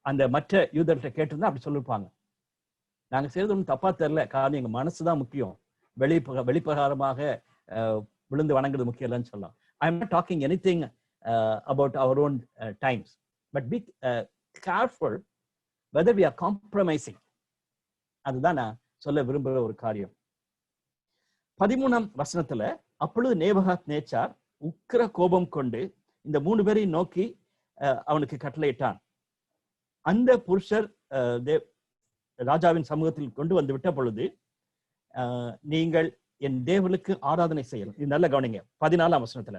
அந்த மற்ற யூதர்கிட்ட கேட்டிருந்தா அப்படி சொல்லிருப்பாங்க. நாங்க செய்யறது ஒன்றும் தப்பா தெரியல, காரணம் எங்க மனசுதான் முக்கியம். வெளிப்பிரகாரமாக விழுந்து வணங்குறது முக்கியம் இல்லைன்னு சொல்லலாம். I am not talking anything about our own times, but be careful whether we are compromising. அதுதான் நான் சொல்ல விரும்புகிற ஒரு காரியம். 13ஆம் வசனத்துல, அப்பொழுது நேபுகாத் நேச்சார் உக்கிர கோபம் கொண்டு இந்த 3 பேரையும் நோக்கி அவனுக்கு கட்டளையிட்டான். அந்த புருஷர் ராஜாவின் சமூகத்தில் கொண்டு வந்து விட்ட பொழுது, நீங்கள் என் தேவனுக்கு ஆராதனை செய்யலாம். இது நல்ல கவனிங்க. 14ஆம் வசனத்துல,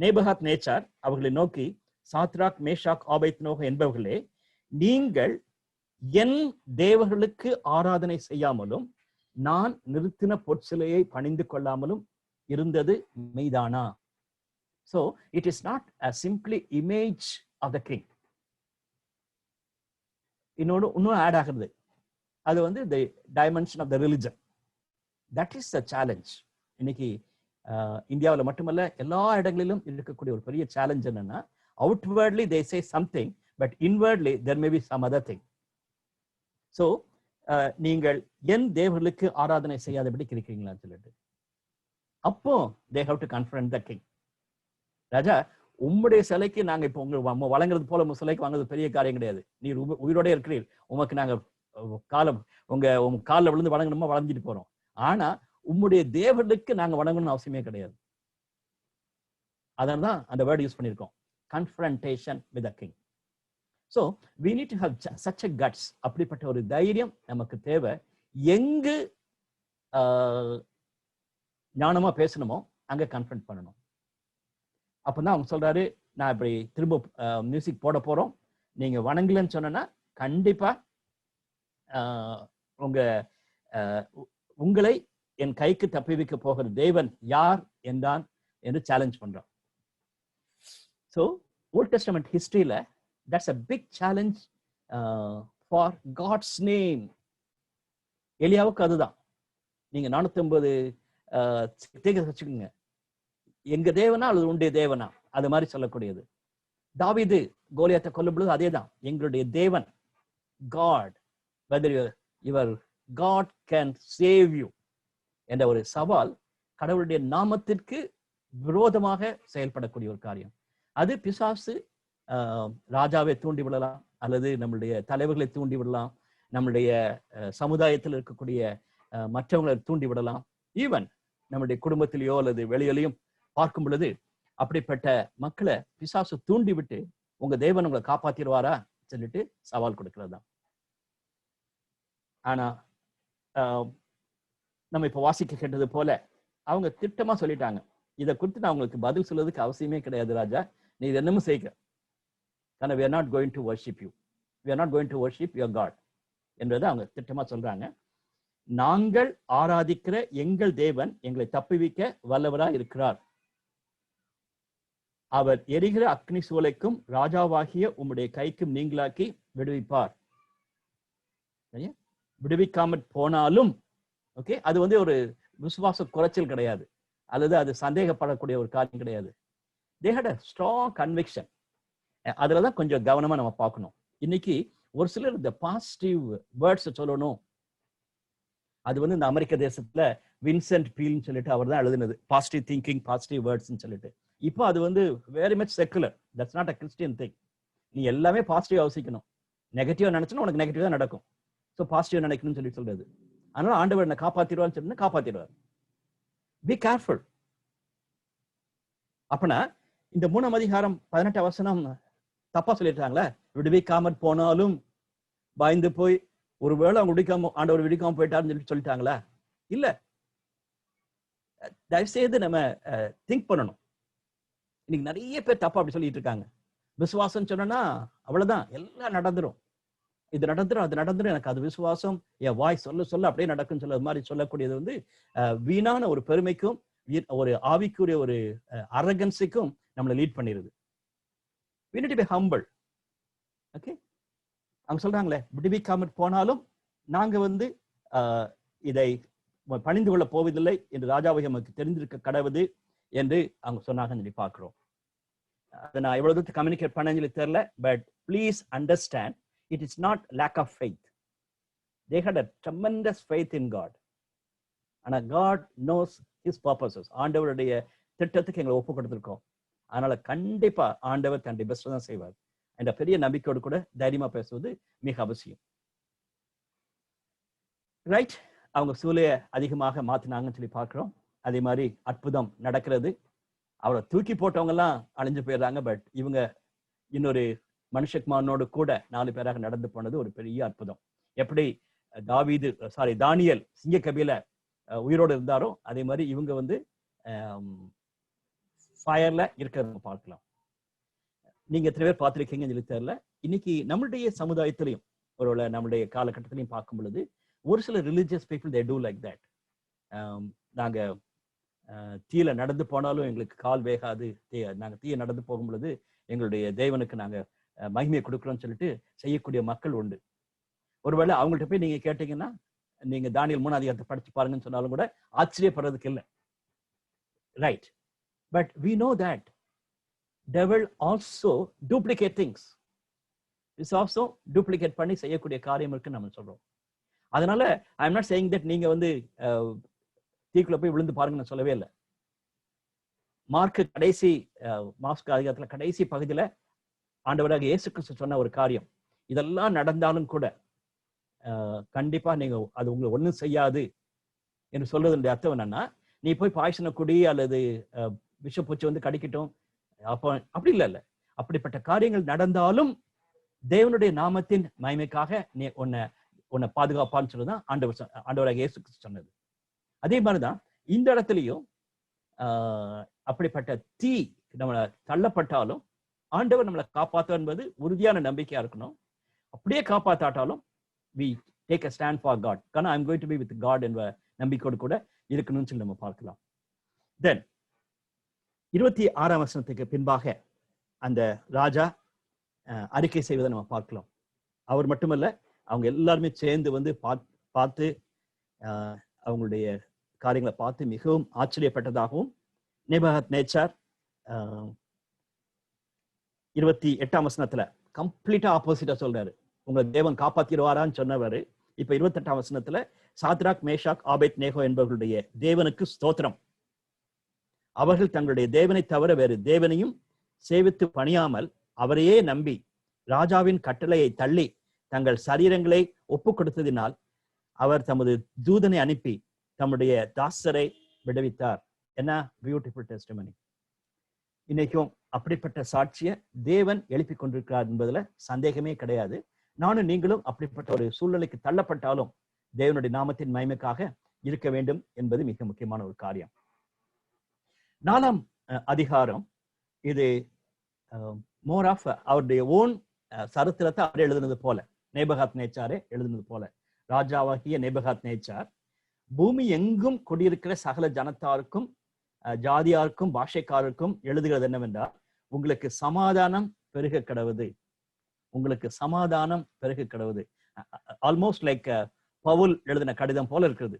நேபுகாத் நேச்சார் அவர்களை நோக்கி, சாத்ராக் மேஷாக் ஆபேத்நேகோ என்பவர்களே, நீங்கள் என் தேவர்களுக்கு ஆராதனை செய்யாமலும் நான் நிறுத்தின பொற்சிலையை பணிந்து கொள்ளாமலும் இருந்தது மெய்தானா? So it is not a simply image of the king. இன்னும் ஆட் ஆகுது, அது வந்து the dimension of the religion. That is the challenge. இன்னைக்கு இந்தியாவில் மட்டுமல்ல, எல்லா இடங்களிலும் இருக்கக்கூடிய ஒரு பெரிய சேலஞ்ச் என்னன்னா, outwardly they say something, but inwardly there may be some other thing. So நீங்கள் என் தேவர்களுக்கு ஆராதனை செய்யாதபடி இருக்கிறீங்களான்னு சொல்லிட்டு, அப்போ they have to confront the king. ராஜா, உம்முடைய சிலைக்கு நாங்க இப்போ உங்க வழங்குறது போல உங்க சிலைக்கு வாங்குறது பெரிய காரியம் கிடையாது. நீர் உயிரோட இருக்கிறீர், உமக்கு நாங்க உங்க காலில் விழுந்து வணங்கணுமா வளைஞ்சிட்டு போறோம். ஆனா உம்முடைய தேவர்களுக்கு நாங்க வணங்கணும்னு அவசியமே கிடையாது. அதனால்தான் அந்த வேர்ட் யூஸ் பண்ணியிருக்கோம், confrontation with the king. So we need to have such a guts. அப்படிப்பட்ட ஒரு தைரியம் நமக்கு தேவை. எங்கு ஞானமா பேசணுமோ அங்க கன்ஃபரண்ட் பண்ணணும். அப்பதான் அவங்க சொல்றாரு, நான் இப்படி திரும்ப மியூசிக் போட போறோம், நீங்க வணங்கலன்னு சொன்னா கண்டிப்பா உங்களை என் கைக்கு தப்பிவிக்க போகிற தேவன் யார் என்றான் என்று சேலஞ்ச் பண்றான். ஸோ ஓல்ட் டெஸ்டமெண்ட் ஹிஸ்டரியில that's a big challenge for God's name. எலியாவுக்கு அதுதான். நீங்க 450 வச்சுக்கோங்க, எங்க தேவனா அல்லது உன்னுடைய தேவனா, அது மாதிரி சொல்லக்கூடியது. தாவீது கோலியாத்தை கொல்லும் பொழுது அதே தான், எங்களுடைய தேவன் God, whether your God can save you என்ற ஒரு சவால் கடவுளுடைய நாமத்திற்கு விரோதமாக செயல்படக்கூடிய ஒரு காரியம். அது பிசாசு ராஜாவை தூண்டி விடலாம், அல்லது நம்மளுடைய தலைவர்களை தூண்டி விடலாம், நம்மளுடைய சமுதாயத்தில் இருக்கக்கூடிய மற்றவங்களை தூண்டி விடலாம், ஈவன் நம்முடைய குடும்பத்திலேயோ அல்லது வெளியிலையும் பார்க்கும் பொழுது அப்படிப்பட்ட மக்களை பிசாசு தூண்டி விட்டு உங்க தேவன் உங்களை காப்பாத்திடுவாரா சொல்லிட்டு சவால் கொடுக்கிறது தான். ஆனா நம்ம இப்ப வாசிக்க கேட்டது போல அவங்க திட்டமா சொல்லிட்டாங்க, இதை குறித்து நான் உங்களுக்கு பதில் சொல்றதுக்கு அவசியமே கிடையாது ராஜா, நீ இது என்னமோ செய்க, ஆனால் we are not going to worship you, we are not going to worship your God என்றதை அவங்க திட்டமா சொல்றாங்க. நாங்கள் ஆராதிக்கிற எங்கள் தேவன் எங்களை தப்புவிக்க வல்லவரா இருக்கிறார், அவர் எரிகிற அக்னி சூளைக்கும் ராஜாவாகிய உம்முடைய கைக்கும் நீங்களாக்கி விடுவிப்பார். விடுவிக்காமற் போனாலும், ஓகே, அது வந்து ஒரு விசுவாச குறைச்சல் கிடையாது, அல்லது அது சந்தேகப்படக்கூடிய ஒரு காரியம் கிடையாது. they had a strong conviction. அதுலதான் கொஞ்சம் கவனமா நம்ம பார்க்கணும். இன்னைக்கு ஒரு சிலர் இந்த பாசிட்டிவ் வேர்ட்ஸ் சொல்லணும், அது வந்து இந்த அமெரிக்க தேசத்துல வின்சென்ட் பீல்னு சொல்லிட்டு அவர் தான் எழுதினது, பாசிட்டிவ் திங்கிங் பாசிட்டிவ் வேர்ட்ஸ்ன்னு சொல்லிட்டு. இப்போ அது வந்து very much secular, that's not a Christian thing. நீ எல்லாமே பாசிட்டிவ் யோசிக்கணும், நெகட்டிவா நினைச்சனா உனக்கு நெகட்டிவ் தான் நடக்கும். ஸோ பாசிட்டிவ் நினைக்கணும்னு சொல்லி சொல்றது. அதனால ஆண்டவர் என்ன காப்பாத்திடுவான்னு சொல்லி காப்பாத்திடுவார். Be careful. அப்பனா இந்த 3ஆம் அதிகாரம் 18 வசனம் தப்பா சொல்லிட்டாங்களே, விடுவிக்காமற் போனாலும் பயந்து போய் ஒருவேளை அவங்க விடுக்காம ஆண்டவர் விடுக்காம போயிட்டாருன்னு சொல்லிட்டாங்களா? இல்ல, தயவுசெய்து நம்ம திங்க் பண்ணணும். இன்னைக்கு நிறைய பேர் தப்பா அப்படி சொல்லிட்டு இருக்காங்க. விசுவாசம் சொன்னா அவ்வளவுதான், எல்லாம் நடந்துரும், இது நடந்துரும் அது நடந்துரும், எனக்கு அது விசுவாசம், என் வாய் சொல்ல சொல்ல அப்படியே நடக்கும் சொல்ல மாதிரி சொல்லக்கூடியது வந்து வீணான ஒரு பெருமைக்கும் ஒரு ஆவிக்குரிய ஒரு அரகன்ஸுக்கும் நம்மளை lead பண்ணிருது. we need to be humble. okay, அவங்க சொல்றாங்களே, விடுவிக்காமற் போனாலும் நாங்க வந்து இதை பணிந்து கொள்ள போவதில்லை என்று ராஜாவை நமக்கு தெரிந்திருக்க கடவுது என்று அவங்க சொன்னாங்கன்னு சொல்லி பார்க்கிறோம். அதை நான் எவ்வளவு தூரத்தை கம்யூனிகேட் பண்ண சொல்லி தெரியல, but please understand, it is not lack of faith. they had a tremendous faith in God. ஆனா God knows his purposes. ஆண்டவருடைய திட்டத்துக்கு எங்களை ஒப்பு கொடுத்திருக்கோம். அதனால கண்டிப்பா ஆண்டவர் தன்னுடைய பெஸ்ட் தான் செய்வார். என்ற பெரிய நம்பிக்கையோடு கூட தைரியமா பேசுவது மிக அவசியம். ரைட், அவங்க சூழலைய அதிகமாக மாத்தினாங்கன்னு சொல்லி பார்க்கிறோம். அதே மாதிரி அற்புதம் நடக்கிறது. அவரை தூக்கி போட்டவங்க எல்லாம் அழிஞ்சு போயிடுறாங்க. பட் இவங்க இன்னொரு மனுஷகுமாரனோடு கூட 4 பேராக நடந்து போனது ஒரு பெரிய அற்புதம். எப்படி தானியேல் சிங்கக்கபில உயிரோடு இருந்தாரோ அதே மாதிரி இவங்க வந்து ஃபயர்ல இருக்கிறத பார்க்கலாம். நீங்க எத்தனை பேர் பார்த்திருக்கீங்கன்னு சொல்லி தெரியல. இன்னைக்கு நம்மளுடைய சமுதாயத்திலையும் ஒருவேளை நம்மளுடைய காலகட்டத்திலையும் பார்க்கும் பொழுது ஒரு சில religious people they do like that. நாங்க தீயில நடந்து போனாலும் எங்களுக்கு கால் வேகாது, நாங்க தீய நடந்து போகும் பொழுது எங்களுடைய தேவனுக்கு நாங்க மகிமையை கொடுக்குறோம்னு சொல்லிட்டு செய்யக்கூடிய மக்கள் உண்டு. ஒருவேளை அவங்கள்ட்ட போய் நீங்க கேட்டீங்கன்னா, நீங்க தானியேல் 3 அதிகாரத்தை படிச்சு பாருங்கன்னு சொன்னாலும் கூட ஆச்சரியப்படுறதுக்கு இல்லை. Right, but we know that devil also duplicate things. Is also duplicate பண்ணி செய்யக்கூடிய காரியம் இருக்குன்னு நம்ம சொல்றோம். அதனால I am not saying that நீங்க வந்து தீக்குள்ள போய் விழுந்து பாருங்கன்னு சொல்லவே இல்லை. மார்க்கு கடைசி அதிகாரத்துல கடைசி பகுதியில ஆண்டவராக இயேசு கிறிஸ்து சொன்ன ஒரு காரியம், இதெல்லாம் நடந்தாலும் கூட கண்டிப்பா நீங்க அது உங்களை ஒண்ணும் செய்யாது என்று சொல்றதுடைய அர்த்தம் என்னன்னா, நீ போய் பாய்ச்சன குடி அல்லது விஷப்பூச்சி வந்து கடிக்கட்டும் அப்போ அப்படி இல்லை. அப்படிப்பட்ட காரியங்கள் நடந்தாலும் தேவனுடைய நாமத்தின் மகிமைக்காக நீ உன்னை பாதுகாப்பான்னு சொல்லுதான் ஆண்டவராக இயேசு கிறிஸ்து சொன்னது. அதே மாதிரிதான் இந்த இடத்துலயும் அப்படிப்பட்ட தீ நம்மளை தள்ளப்பட்டாலும் ஆண்டவர் நம்மளை காப்பாற்ற என்பது உறுதியான நம்பிக்கையா இருக்கணும். அப்படியே காப்பாற்றாட்டாலும் we take a stand for God. Because I'm going to be with God என்ற நம்பிக்கையோடு கூட இருக்கணும்னு சொல்லி நம்ம பார்க்கலாம். தென் 26ஆம் வசனத்துக்கு பின்பாக அந்த ராஜா அறிக்கை செய்வதை நம்ம பார்க்கலாம். அவர் மட்டுமல்ல, அவங்க எல்லாருமே சேர்ந்து வந்து பார்த்து அவங்களுடைய காரியங்களை பார்த்து மிகவும் ஆச்சரியப்பட்டதாகவும், நேபுகாத்நேச்சார் 28ஆம் வசனத்துல கம்ப்ளீட்டா ஆப்போசிட்டா சொல்றாரு. உங்களை தேவன் காப்பாத்திடுவாரான்னு சொன்னவர் இப்ப 28ஆம் வசனத்துல சாத்ராக், மேஷாக், ஆபேத்நேகோ என்பவர்களுடைய தேவனுக்கு ஸ்தோத்திரம், அவர்கள் தங்களுடைய தேவனை தவிர வேறு தேவனையும் சேவித்து பணியாமல் அவரையே நம்பி ராஜாவின் கட்டளையை தள்ளி தங்கள் சரீரங்களை ஒப்பு கொடுத்ததினால் அவர் தமது தூதனை அனுப்பி தம்முடைய தாசரை விடுவித்தார். என்ன பியூட்டிஃபுல் டெஸ்டிமனி. இன்னைக்கும் அப்படிப்பட்ட சாட்சியை தேவன் எழுப்பி கொண்டிருக்கிறார் என்பதுல சந்தேகமே கிடையாது. நானும் நீங்களும் அப்படிப்பட்ட ஒரு சூழ்நிலைக்கு தள்ளப்பட்டாலும் தேவனுடைய நாமத்தின் மகிமைக்காக இருக்க வேண்டும் என்பது மிக முக்கியமான ஒரு காரியம். 4ஆம் அதிகாரம் இது மோர் ஆஃப் அவருடைய ஓன் சரித்திரத்தை அவர் எழுதுனது போல, நேபுகாத்நேச்சாரே எழுதுனது போல. ராஜாவாகிய நேபுகாத்நேச்சார் பூமி எங்கும் குடியிருக்கிற சகல ஜனத்தாருக்கும், ஜாதியாருக்கும், பாஷைக்காரருக்கும் எழுதுகிறது என்னவென்றால், உங்களுக்கு சமாதானம் பெருக கடவுது, உங்களுக்கு சமாதானம் பெருக கடவுது. ஆல்மோஸ்ட் லைக் பவுல் எழுதின கடிதம் போல இருக்கிறது.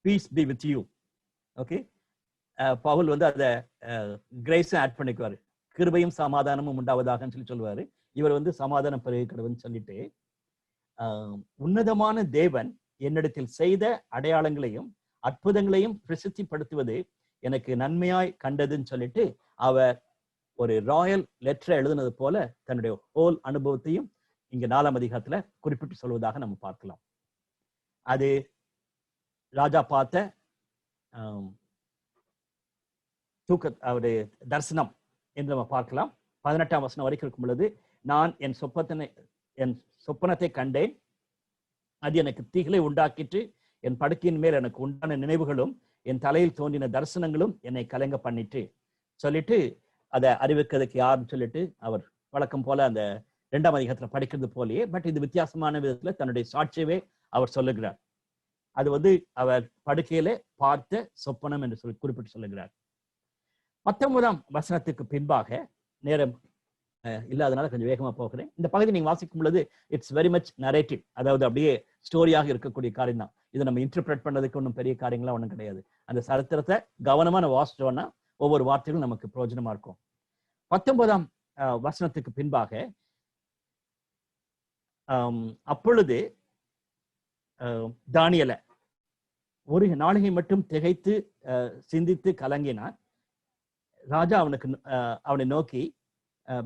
Peace be with you. Okay, பவுல் வந்து அதை கிரேஸும் ஆட் பண்ணிக்குவாரு, கிருபையும் சமாதானமும் உண்டாவதாகன்னு சொல்லி சொல்லுவாரு. இவர் வந்து சமாதானம் பெருக கடவுன்னு சொல்லிட்டு, உன்னதமான தேவன் என்னிடத்தில் செய்த அடையாளங்களையும் அற்புதங்களையும் பிரசித்திப்படுத்துவது எனக்கு நன்மையாய் கண்டதுன்னு சொல்லிட்டு அவர் ஒரு ராயல் லெட்டரை எழுதுனது போல தன்னுடைய ஹோல் அனுபவத்தையும் இங்க 4ஆம் அதிகாரத்துல குறிப்பிட்டு சொல்வதாக நம்ம பார்க்கலாம். அது ராஜா பார்த்த அவருடைய தரிசனம் என்று நம்ம பார்க்கலாம். 18ஆம் வசனம் வரைக்கும் இருக்கும் பொழுது, நான் என் சொப்பனத்தை கண்டேன், அது எனக்கு தீகளை உண்டாக்கிட்டு என் படுக்கையின் மேல் எனக்கு உண்டான நினைவுகளும் என் தலையில் தோன்றின தரிசனங்களும் என்னை கலங்க பண்ணிட்டு சொல்லிட்டு அதை அறிவிக்கிறதுக்கு யாருன்னு சொல்லிட்டு அவர் வழக்கம் போல அந்த 2ஆம் அதிகாரத்துல படிக்கிறது போலயே, பட் இது வித்தியாசமான விதத்துல தன்னுடைய சாட்சியவே அவர் சொல்லுகிறார். அது வந்து அவர் படுக்கையில பார்த்த சொப்பனம் என்று சொல்லி குறிப்பிட்டு சொல்லுகிறார். 19ஆம் வசனத்துக்கு பின்பாக, நேரம் இல்லாதனால கொஞ்சம் வேகமா போகிறேன். இந்த பகுதி நீங்க வாசிக்கும் பொழுது இட்ஸ் வெரி மச் நரேட்டிவ், அதாவது அப்படியே ஸ்டோரியாக இருக்கக்கூடிய காரியம் தான். இதை நம்ம இன்டர்பிரேட் பண்ணதுக்கு ஒன்றும் பெரிய காரியங்களாம் ஒன்றும் கிடையாது. அந்த சரித்திரத்தை கவனமா நம்ம வாசிச்சோம்னா ஒவ்வொரு வார்த்தைகளும் நமக்கு பிரயோஜனமா இருக்கும். 19ஆம் வசனத்துக்கு பின்பாக, அப்பொழுது தானியலை ஒரு நாளிகை மட்டும் திகைத்து சிந்தித்து கலங்கினான். ராஜா அவனை நோக்கி,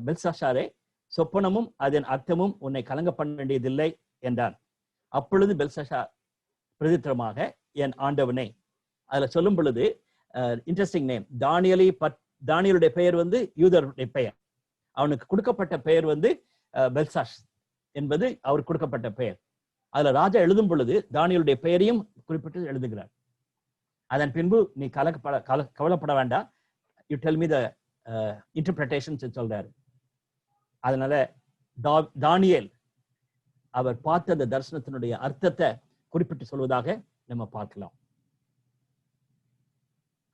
பெல்சாஷாரே, சொப்பனமும் அதன் அர்த்தமும் உன்னை கலங்க பண்ண வேண்டியதில்லை என்றான். அப்பொழுது பெல்சாஷார் பிரதித்திரமாக, என் ஆண்டவனே, அதுல சொல்லும் பொழுது இன்ட்ரெஸ்டிங் நேம், தானியலுடைய பெயர் யூதருடைய பெயர். அவனுக்கு கொடுக்கப்பட்ட பெயர் பெல்சாஷ் என்பது அவருக்கு கொடுக்கப்பட்ட பெயர். அதுல ராஜா எழுதும் பொழுது தானியலுடைய பெயரையும் குறிப்பிட்டு எழுதுகிறார். அதன் பின்பு நீ கவலைப்பட வேண்டாம், you tell me the interpretations சொல்றாரு. அதனால தானியேல் அவர் பார்த்த அந்த தரிசனத்தினுடைய அர்த்தத்தை குறிப்பிட்டு சொல்வதாக நம்ம பார்க்கலாம்.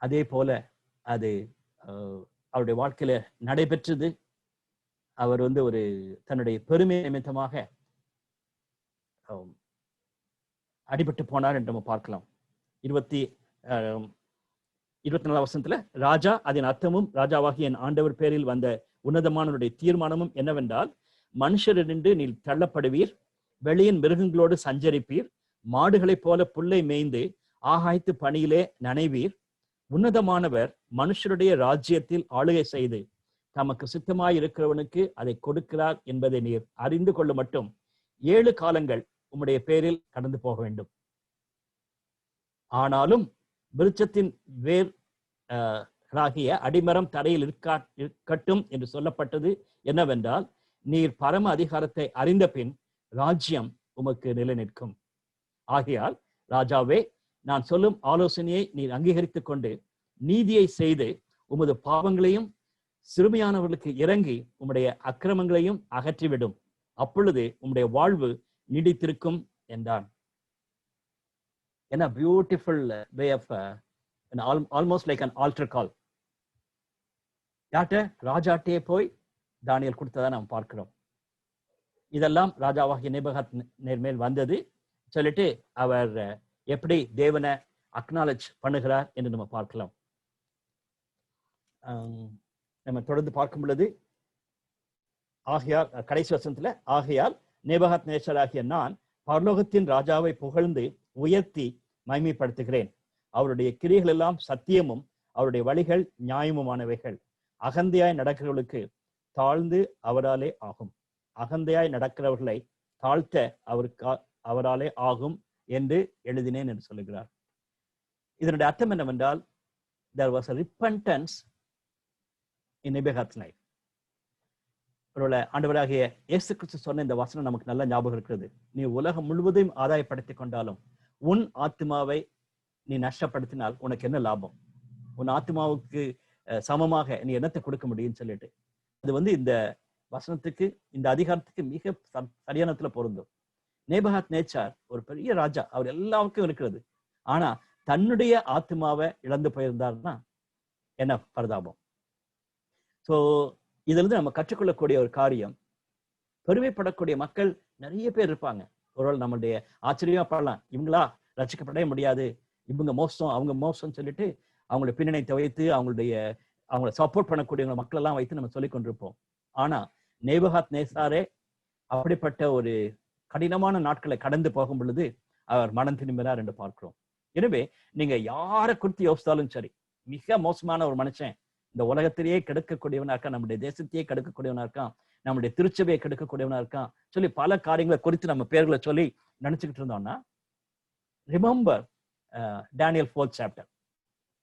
அதே போல அது அவருடைய வாழ்க்கையில நடைபெற்றது. அவர் ஒரு தன்னுடைய பெருமை நிமித்தமாக அடிபட்டு போனார் என்று நம்ம பார்க்கலாம். 24 வசனத்துல, ராஜா அதன் அர்த்தமும் ராஜாவாகிய என் ஆண்டவர் பேரில் வந்த உன்னதமானவருடைய தீர்மானமும் என்னவென்றால், மனுஷரினின்று நீர் தள்ளப்படுவீர், வெளியின் மிருகங்களோடு சஞ்சரிப்பீர், மாடுகளைப் போல புல்லை மேய்ந்து ஆகாய்த்து பணியிலே நனைவீர். உன்னதமானவர் மனுஷருடைய ராஜ்யத்தில் ஆளுகை செய்து தமக்கு சித்தமாய் இருக்கிறவனுக்கு அதை கொடுக்கிறார் என்பதை நீர் அறிந்து கொள்ள மட்டும் 7 காலங்கள் உம்முடைய பேரில் கடந்து போக வேண்டும். ஆனாலும் விருட்சத்தின் வேர் ஆகிய அடிமரம் தரையில் இருக்கட்டும் என்று சொல்லப்பட்டது என்னவென்றால், நீர் பரம அதிகாரத்தை அறிந்த பின் ராஜ்யம் உமக்கு நிலை நிற்கும். ஆகையால் ராஜாவே, நான் சொல்லும் ஆலோசனையை நீர் அங்கீகரித்துக் கொண்டு நீதியை செய்து உமது பாவங்களையும் சிறுமியானவர்களுக்கு இறங்கி உம்முடைய அக்கிரமங்களையும் அகற்றிவிடும். அப்பொழுது உம்முடைய வாழ்வு நீடித்திருக்கும் என்றான். என்ன beautiful way of almost like an altar call. யார்ட்ட? ராஜாட்டே போய் தானியல் கொடுத்ததா நாம் பார்க்கிறோம். இதெல்லாம் ராஜாவாகிய நேபுகாத் நேர்மேல் வந்தது சொல்லிட்டு அவர் எப்படி தேவனை அக்னாலஜ் பண்ணுகிறார் என்று நம்ம பார்க்கலாம். நம்ம தொடர்ந்து பார்க்கும் பொழுது, ஆகையால் கடைசி வசனத்துல, ஆகையால் நேபுகாத் நேச்சராகிய நான் பரலோகத்தின் ராஜாவை புகழ்ந்து உயர்த்தி மகிமைப்படுத்துகிறேன். அவருடைய கிரியைகள் எல்லாம் சத்தியமும் அவருடைய வழிகள் நியாயமுமானவைகள். அகந்தையாய் நடக்கிறவர்களுக்கு தாழ்ந்து அவராலே ஆகும். அகந்தையாய் நடக்கிறவர்களை தாழ்த்த அவராலே ஆகும் என்று எழுதினேன் என்று சொல்லுகிறார். இதனுடைய அர்த்தம் என்னவென்றால், there was a repentance in Nebuchadnezzar's life. ஆண்டவராகிய இயேசு கிறிஸ்து சொன்ன இந்த வசனம் நமக்கு நல்ல ஞாபகம் இருக்கிறது. நீ உலகம் முழுவதையும் ஆதாயப்படுத்திக் கொண்டாலும் உன் ஆத்மாவை நீ நஷ்டப்படுத்தினால் உனக்கு என்ன லாபம்? உன் ஆத்மாவுக்கு சமமாக நீ என்னத்தை கொடுக்க முடியும்னு சொல்லிட்டு, அது இந்த வசனத்துக்கு, இந்த அதிகாரத்துக்கு மிக சரியானத்துல பொருந்தும். நேபுகாத் நேச்சார் ஒரு பெரிய ராஜா, அவர் எல்லாருக்கும் இருக்கிறது. ஆனா தன்னுடைய ஆத்மாவை இழந்து போயிருந்தார்னா என்ன பரிதாபம். சோ இதுல இருந்து நம்ம கற்றுக்கொள்ளக்கூடிய ஒரு காரியம், பெருமைப்படக்கூடிய மக்கள் நிறைய பேர் இருப்பாங்க. ஒருவேளை நம்மளுடைய ஆச்சரியமா படலாம், இவங்களா ரட்சிக்கப்படவே முடியாது, இவங்க மோசம் அவங்க மோசம் சொல்லிட்டு அவங்களுடைய பின்னணியை வைத்து அவங்களை சப்போர்ட் பண்ணக்கூடிய மக்கள் எல்லாம் வைத்து நம்ம சொல்லிக் கொண்டிருப்போம். ஆனா நேபுகாத் நேச்சாரே அப்படிப்பட்ட ஒரு கடினமான நாட்களை கடந்து போகும் பொழுது அவர் மனம் திரும்பினார் என்று பார்க்கிறோம். எனவே நீங்க யாரை குறித்து யோசித்தாலும் சரி, மிக மோசமான ஒரு மனுஷன் இந்த உலகத்திலேயே கெடுக்கக்கூடியவனா இருக்கான், நம்முடைய தேசத்தையே கெடுக்கக்கூடியவனா இருக்கான், நம்முடைய திருச்சபையை கெடுக்கக்கூடியவனா இருக்கான் சொல்லி பல காரியங்களை குறித்து நம்ம பேர்களை சொல்லி நினைச்சுக்கிட்டு இருந்தோம்னா, ரிமெம்பர் டேனியல் 4th chapter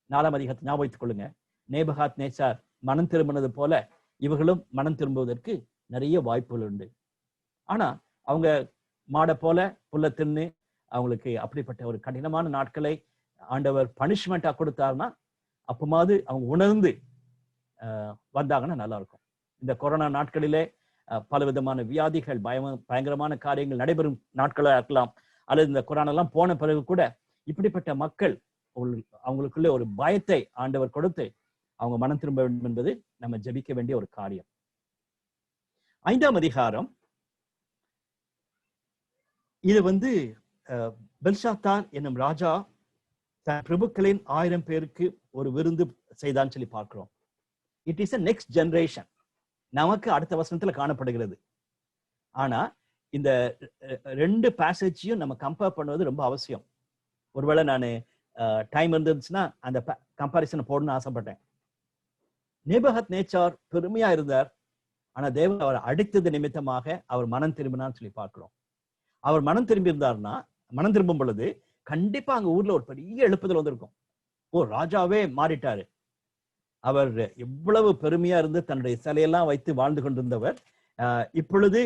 4ஆம் அதிகாரத்தை ஞாபகத்துக் கொள்ளுங்க. நேபுகாத் நேச்சார் மனம் திரும்பினது போல இவர்களும் மனம் திரும்புவதற்கு நிறைய வாய்ப்புகள் உண்டு. ஆனா அவங்க மாடை போல புல்ல தின்னு அவங்களுக்கு அப்படிப்பட்ட ஒரு கடினமான நாட்களை ஆண்டவர் பனிஷ்மெண்டா கொடுத்தாருன்னா, அப்பமாவது அவங்க உணர்ந்து வந்தாங்கன்னா நல்லா இருக்கும். இந்த கொரோனா நாட்களிலே பல விதமான வியாதிகள், பயங்கரமான காரியங்கள் நடைபெறும் நாட்களா இருக்கலாம், அல்லது இந்த கொரோனா எல்லாம் போன பிறகு கூட இப்படிப்பட்ட மக்கள் அவங்களுக்குள்ள ஒரு பயத்தை ஆண்டவர் கொடுத்து அவங்க மனம் திரும்ப வேண்டும் என்பது நம்ம ஜெபிக்க வேண்டிய ஒரு காரியம். 5ஆம் அதிகாரம் இது பெல்ஷாத்தார் என்னும் ராஜா தன் பிரபுக்களின் 1000 பேருக்கு ஒரு விருந்து செய்தான்னு சொல்லி பார்க்கிறோம். It is a next generation. நமக்கு அடுத்த வசனத்துல காணப்படுகிறது. ஆனா இந்த ரெண்டு பேசேஜையும் நம்ம கம்பேர் பண்ணுவது ரொம்ப அவசியம். ஒருவேளை நான் டைம் இருந்துச்சுன்னா அந்த கம்பாரிசனை போடணும்னு ஆசைப்பட்டேன். நேபுகத் நேச்சார் பெருமையா இருந்தார். ஆனா தேவன் அவர் அடித்தது நிமித்தமாக அவர் மனம் திரும்பினான்னு சொல்லி பார்க்கிறோம். அவர் மனம் திரும்பி இருந்தார்னா, மனம் திரும்பும் பொழுது கண்டிப்பா அங்க ஊர்ல ஒரு பெரிய எழுப்புதல் வந்திருக்கும். ஓ, ராஜாவே மாறிட்டாரு. அவர் எவ்வளவு பெருமையா இருந்து தன்னுடைய சிலையெல்லாம் வைத்து வாழ்ந்து கொண்டிருந்தவர் இப்பொழுது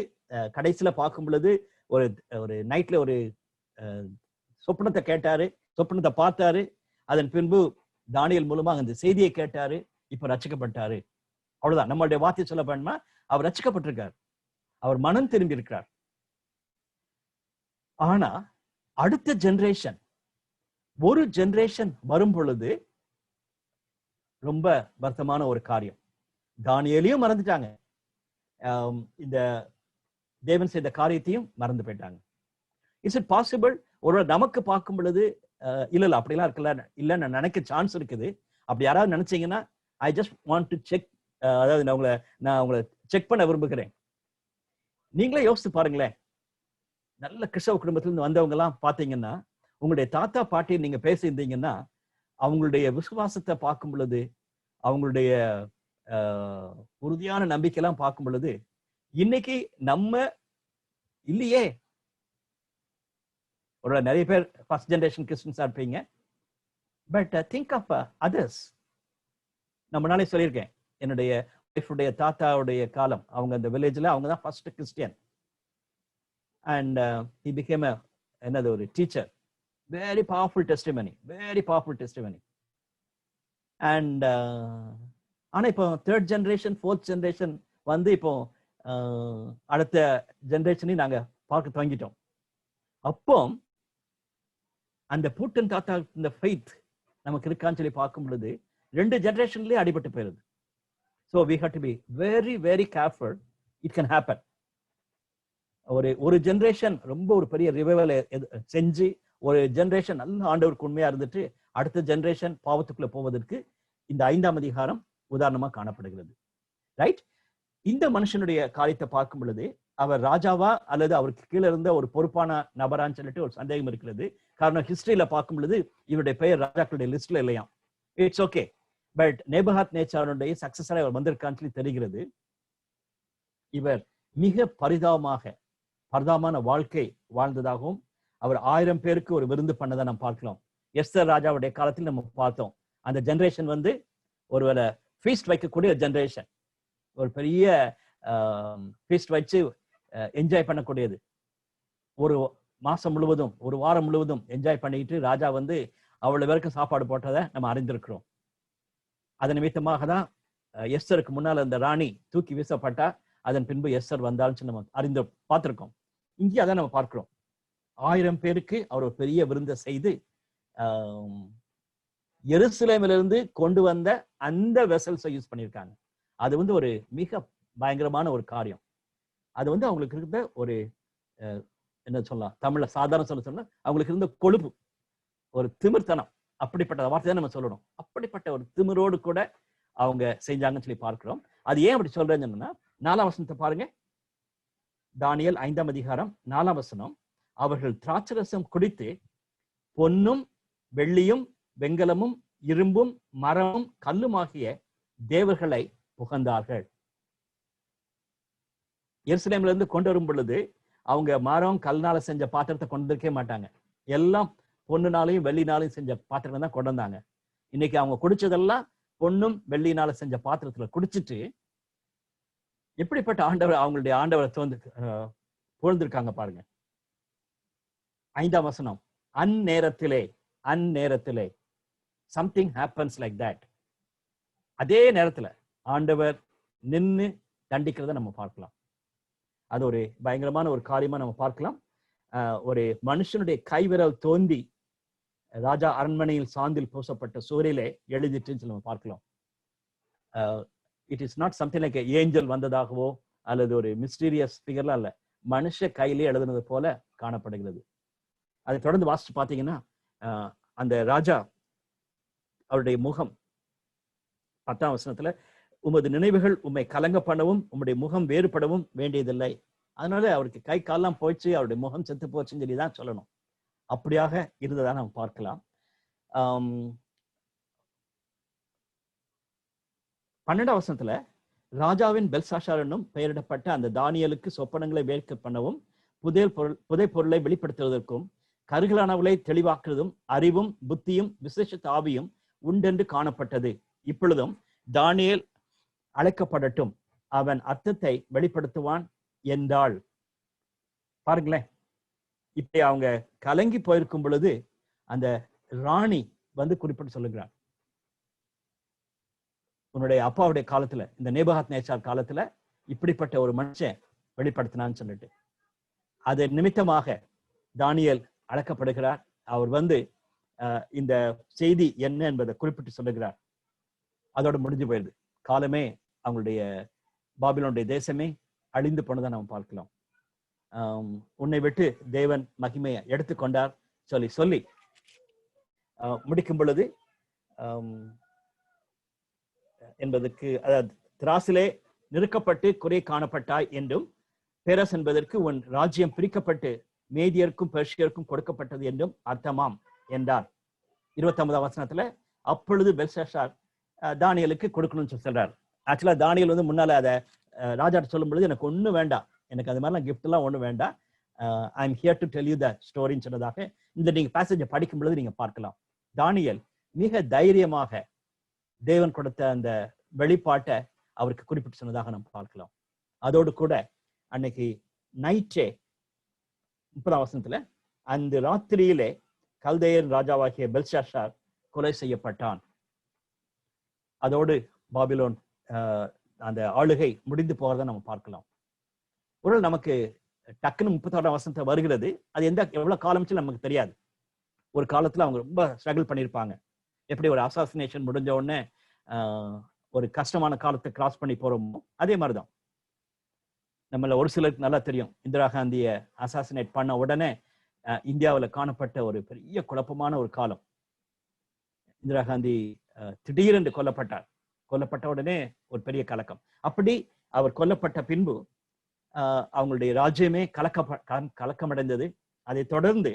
கடைசியில பார்க்கும் பொழுது ஒரு ஒரு நைட்ல ஒரு சொப்பனத்தை கேட்டாரு, சொப்பனத்தை பார்த்தாரு. அதன் பின்பு தானியேல் மூலமாக அந்த செய்தியை கேட்டாரு. இப்ப ரட்சிக்கப்பட்டாரு. அவ்வளவுதான். நம்மளுடைய வார்த்தை சொல்ல வேணுமா, அவர் ரட்சிக்கப்பட்டிருக்கார், அவர் மனம் திரும்பி இருக்கிறார். ஆனா அடுத்த ஜெனரேஷன், ஒரு ஜெனரேஷன் வரும் பொழுது ரொம்ப வருத்தமான ஒரு காரியம். தானியேலையும் மறந்துட்டாங்க, இந்த தேவன் செய்த காரியத்தையும் மறந்து போயிட்டாங்க. Is it possible? ஒரு நமக்கு பார்க்கும் பொழுது இல்ல அப்படிலாம் இருக்கல இல்ல நான் நினைக்க சான்ஸ் இருக்குது. அப்படி யாராவது நினைச்சீங்கன்னா I just want to check, அதாவது நான் உங்களை செக் பண்ண விரும்புகிறேன். நீங்களே யோசித்து பாருங்களேன். நல்ல கிறிஸ்தவ குடும்பத்திலிருந்து வந்தவங்க எல்லாம் பாத்தீங்கன்னா, உங்களுடைய தாத்தா பாட்டி நீங்க பேசியிருந்தீங்கன்னா அவங்களுடைய விசுவாசத்தை பார்க்கும் பொழுது, அவங்களுடைய உறுதியான நம்பிக்கையெல்லாம் பார்க்கும் பொழுது, இன்னைக்கு நம்ம இல்லையே. ஒரு நிறைய பேர் ஃபர்ஸ்ட் ஜெனரேஷன் கிறிஸ்டியன்ஸா இருப்பீங்க. But think of others. நம்ம நாளே சொல்லியிருக்கேன், என்னுடைய ஒய்ஃபுடைய தாத்தாவுடைய காலம், அவங்க அந்த வில்லேஜ்ல அவங்க தான் first Christian. And he became என்னது ஒரு teacher. Very powerful testimony, very powerful testimony. And ஆனா இப்போ தேர்ட் ஜெனரேஷன், ஃபோர்த் ஜெனரேஷன் வந்து இப்போ அடுத்த ஜெனரேஷனையும் நாங்க பார்க்க துவங்கிட்டோம். அப்போ அந்த பூட்டன் தாத்தா இந்த ஃபெய்த் நமக்கு இருக்கான்னு சொல்லி பார்க்கும் பொழுது ரெண்டு ஜெனரேஷன்லயே அடிபட்டு போயிருது. So we have to be very very careful. It can happen. ஒரு ஜெனரேஷன் ரொம்ப ஒரு பெரிய ரிவைவல் செஞ்சு, ஒரு ஜெனரேஷன் நல்ல ஆண்டவருக்கு உண்மையா இருந்துட்டு அடுத்த ஜெனரேஷன் பாவத்துக்குள்ள போவதற்கு இந்த 5ஆம் அதிகாரம் உதாரணமா காணப்படுகிறது. ரைட்? இந்த மனுஷனுடைய காரியத்தை பார்க்கும் பொழுது அவர் ராஜாவா அல்லது அவருக்கு கீழே இருந்த ஒரு பொறுப்பான நபரான்னு சொல்லிட்டு ஒரு சந்தேகம் இருக்கிறது. காரணம் ஹிஸ்டரியில பார்க்கும் பொழுது இவருடைய பெயர் ராஜாக்களுடைய லிஸ்ட்ல இல்லையா. It's okay. பட் நேபுகாத் நேச்சாருடைய சக்சஸரா இவர் வந்திருக்கான்னு சொல்லி தெரிகிறது. இவர் மிக பரிதாபமான வாழ்க்கை வாழ்ந்ததாகவும், அவர் 1000 பேருக்கு ஒரு விருந்து பண்ணதை நம்ம பார்க்கலாம். எஸ்தர் ராஜாவுடைய காலத்தில் நம்ம பார்த்தோம். அந்த ஜெனரேஷன் வந்து ஒருவேளை ஃபீஸ்ட் வைக்கக்கூடிய ஜெனரேஷன், ஒரு பெரிய ஃபீஸ்ட் வச்சு என்ஜாய் பண்ணக்கூடியது. ஒரு மாசம் முழுவதும், ஒரு வாரம் முழுவதும் என்ஜாய் பண்ணிட்டு ராஜா வந்து அவ்வளவு பேருக்கு சாப்பாடு போட்டதை நம்ம அறிந்திருக்கிறோம். அதன் நிமித்தமாக தான் எஸ்தருக்கு முன்னால் அந்த ராணி தூக்கி வீசப்பட்டா, அதன் பின்பு எஸ்தர் வந்தாலும் நம்ம அறிந்து பார்த்திருக்கோம். இங்கே அதான் நம்ம பார்க்கிறோம். 1000 பேருக்கு அவர் ஒரு பெரிய விருந்தை செய்து எருசலேமிலிருந்து கொண்டு வந்த அந்த வெசல்ஸை யூஸ் பண்ணியிருக்காங்க. அது வந்து ஒரு மிக பயங்கரமான ஒரு காரியம். அது வந்து அவங்களுக்கு இருந்த ஒரு என்ன சொல்லலாம், தமிழ்ல சாதாரண சொன்னா அவங்களுக்கு இருந்த கொழுப்பு, ஒரு திமிர்த்தனம், அப்படிப்பட்ட வார்த்தை நம்ம சொல்லணும். அப்படிப்பட்ட ஒரு திமிரோடு கூட அவங்க செஞ்சாங்கன்னு சொல்லி பார்க்கிறோம். அது ஏன் அப்படி சொல்றேன்னு சொன்னா, 4ஆம் வசனத்தை பாருங்க. தானியேல் 5ஆம் அதிகாரம் 4ஆம் வசனம். அவர்கள் திராட்சரசம் குடித்து பொன்னும் வெள்ளியும் வெங்கலமும் இரும்பும் மரமும் கல்லுமாகிய தேவர்களை புகழ்ந்தார்கள். எருசலேம்ல இருந்து கொண்டு வரும் பொழுது அவங்க மரம் கல்னால செஞ்ச பாத்திரத்தை கொண்டு இருக்கவே மாட்டாங்க. எல்லாம் பொண்ணுனாலையும் வெள்ளினாலையும் செஞ்ச பாத்திரம் தான் கொண்டு வந்தாங்க. இன்னைக்கு அவங்க குடிச்சதெல்லாம் பொண்ணும் வெள்ளினால செஞ்ச பாத்திரத்துல குடிச்சிட்டு எப்படிப்பட்ட ஆண்டவர், அவங்களுடைய ஆண்டவரை புகழ்ந்திருக்காங்க பாருங்க. 5ஆம் வசனம். அந்நேரத்திலே something happens like that. அதே நேரத்துல ஆண்டவர் நின்னு தண்டிக்கிறத நம்ம பார்க்கலாம். அது ஒரு பயங்கரமான ஒரு காரியமா நம்ம பார்க்கலாம். ஒரு மனுஷனுடைய கைவிரல் தோண்டி ராஜா அரண்மனையில் சாந்தில் பூசப்பட்ட சூரியலே எழுதிட்டுன்னு நம்ம பார்க்கலாம். It is not something like angel வந்ததாகவோ அல்லது ஒரு மிஸ்டீரியஸ் ஃபிகர்லாம் இல்ல, மனுஷ கையிலே எழுதுனது போல காணப்படுகிறது. அதை தொடர்ந்து வாசிச்சு பார்த்தீங்கன்னா அந்த ராஜா அவருடைய முகம் 10ஆம் வசனத்துல, உமது நினைவுகள் உம்மை கலங்க பண்ணவும் உம்முடைய முகம் வேறுபடவும் வேண்டியதில்லை. அதனால அவருக்கு கை கால்லாம் போயிடுச்சு, அவருடைய முகம் செத்து போச்சுன்னு சொல்லி தான் சொல்லணும். அப்படியாக இருந்ததா நம்ம பார்க்கலாம். 12ஆம் வசனத்துல ராஜாவின் பெல்சாஷார் என்னும் பெயரிடப்பட்ட அந்த தானியலுக்கு சொப்பனங்களை வேட்க பண்ணவும் புதை பொருளை வெளிப்படுத்துவதற்கும் கருகலானவளை தெளிவாக்குவதும் அறிவும் புத்தியும் விசேஷ ஆவியும் உண்டென்று காணப்பட்டது. இப்பொழுதும் தானியேல் அழைக்கப்படட்டும், அவன் அர்த்தத்தை வெளிப்படுத்துவான் என்றாள். பாருங்களேன், இப்படி அவங்க கலங்கி போயிருக்கும் பொழுது அந்த ராணி வந்து குறிப்பிட்டு சொல்லுகிறார், உன்னுடைய அப்பாவுடைய காலத்துல, இந்த நேபுகாத் நேச்சார் காலத்துல இப்படிப்பட்ட ஒரு மனுஷன் வெளிப்படுத்தினான்னு சொல்லிட்டு அது நிமித்தமாக தானியேல் அழைக்கப்படுகிறார். அவர் வந்து இந்த செய்தி என்ன என்பதை குறிப்பிட்டு சொல்லுகிறார். அதோட முடிஞ்சு போயிருது. காலமே, அவங்களுடைய பாபிலோனுடைய தேசமே அழிந்து போனதை நம்ம பார்க்கலாம். உன்னை விட்டு தேவன் மகிமையை எடுத்துக்கொண்டார் சொல்லி சொல்லி முடிக்கும் பொழுது என்பதற்கு, அதாவது திராசிலே நிறுக்கப்பட்டு குறை காணப்பட்டாய் என்றும் பேரஸ் என்பதற்கு உன் ராஜ்யம் பிரிக்கப்பட்டு மேதியருக்கும் பெர்ஷியருக்கும் கொடுக்கப்பட்டது என்றும் அர்த்தமாம் என்றார். 29ஆம் வசனத்துல அப்பொழுது பெல்சாஷார் தானியலுக்கு கொடுக்கணும்னு சொல்றார். ஆக்சுவலா தானியல் வந்து முன்னால அதை ராஜாட்ட சொல்லும் பொழுது எனக்கு ஒன்றும் வேண்டாம், எனக்கு அது மாதிரிலாம் கிஃப்ட் எல்லாம் ஒன்றும் வேண்டாம், I am here to tell you the ஸ்டோரின்னு சொன்னதாக இந்த நீங்க பேசேஜை படிக்கும் பொழுது நீங்க பார்க்கலாம். தானியல் மிக தைரியமாக தேவன் கொடுத்த அந்த வெளிப்பாட்டை அவருக்கு குறிப்பிட்டு சொன்னதாக நம்ம பார்க்கலாம். அதோடு கூட அன்னைக்கு நைட்டே 30ஆம் வசனத்துல அந்த ராத்திரியிலே கல்தேயர் ராஜாவாகிய பெல்சாஷார் கொலை செய்யப்பட்டான். அதோடு பாபிலோன் அந்த ஆளுகை முடிந்து போறதை நம்ம பார்க்கலாம். ஒரு நமக்கு டக்குன்னு 36ஆம் வசனத்தை வருகிறது. அது எவ்வளவு காலம் நமக்கு தெரியாது. ஒரு காலத்துல அவங்க ரொம்ப ஸ்ட்ரகிள் பண்ணியிருப்பாங்க. எப்படி ஒரு அசாசினேஷன் முடிஞ்ச உடனே ஒரு கஷ்டமான காலத்தை கிராஸ் பண்ணி போறோமோ அதே மாதிரிதான். நம்மள ஒரு சிலருக்கு நல்லா தெரியும், இந்திரா காந்தியை அசாசினேட் பண்ண உடனே இந்தியாவில் காணப்பட்ட ஒரு பெரிய குழப்பமான ஒரு காலம். இந்திரா காந்தி திடீரென்று கொல்லப்பட்ட உடனே ஒரு பெரிய கலக்கம். அப்படி அவர் கொல்லப்பட்ட பின்பு அவங்களுடைய ராஜ்யமே கலக்கமடைந்தது. அதை தொடர்ந்து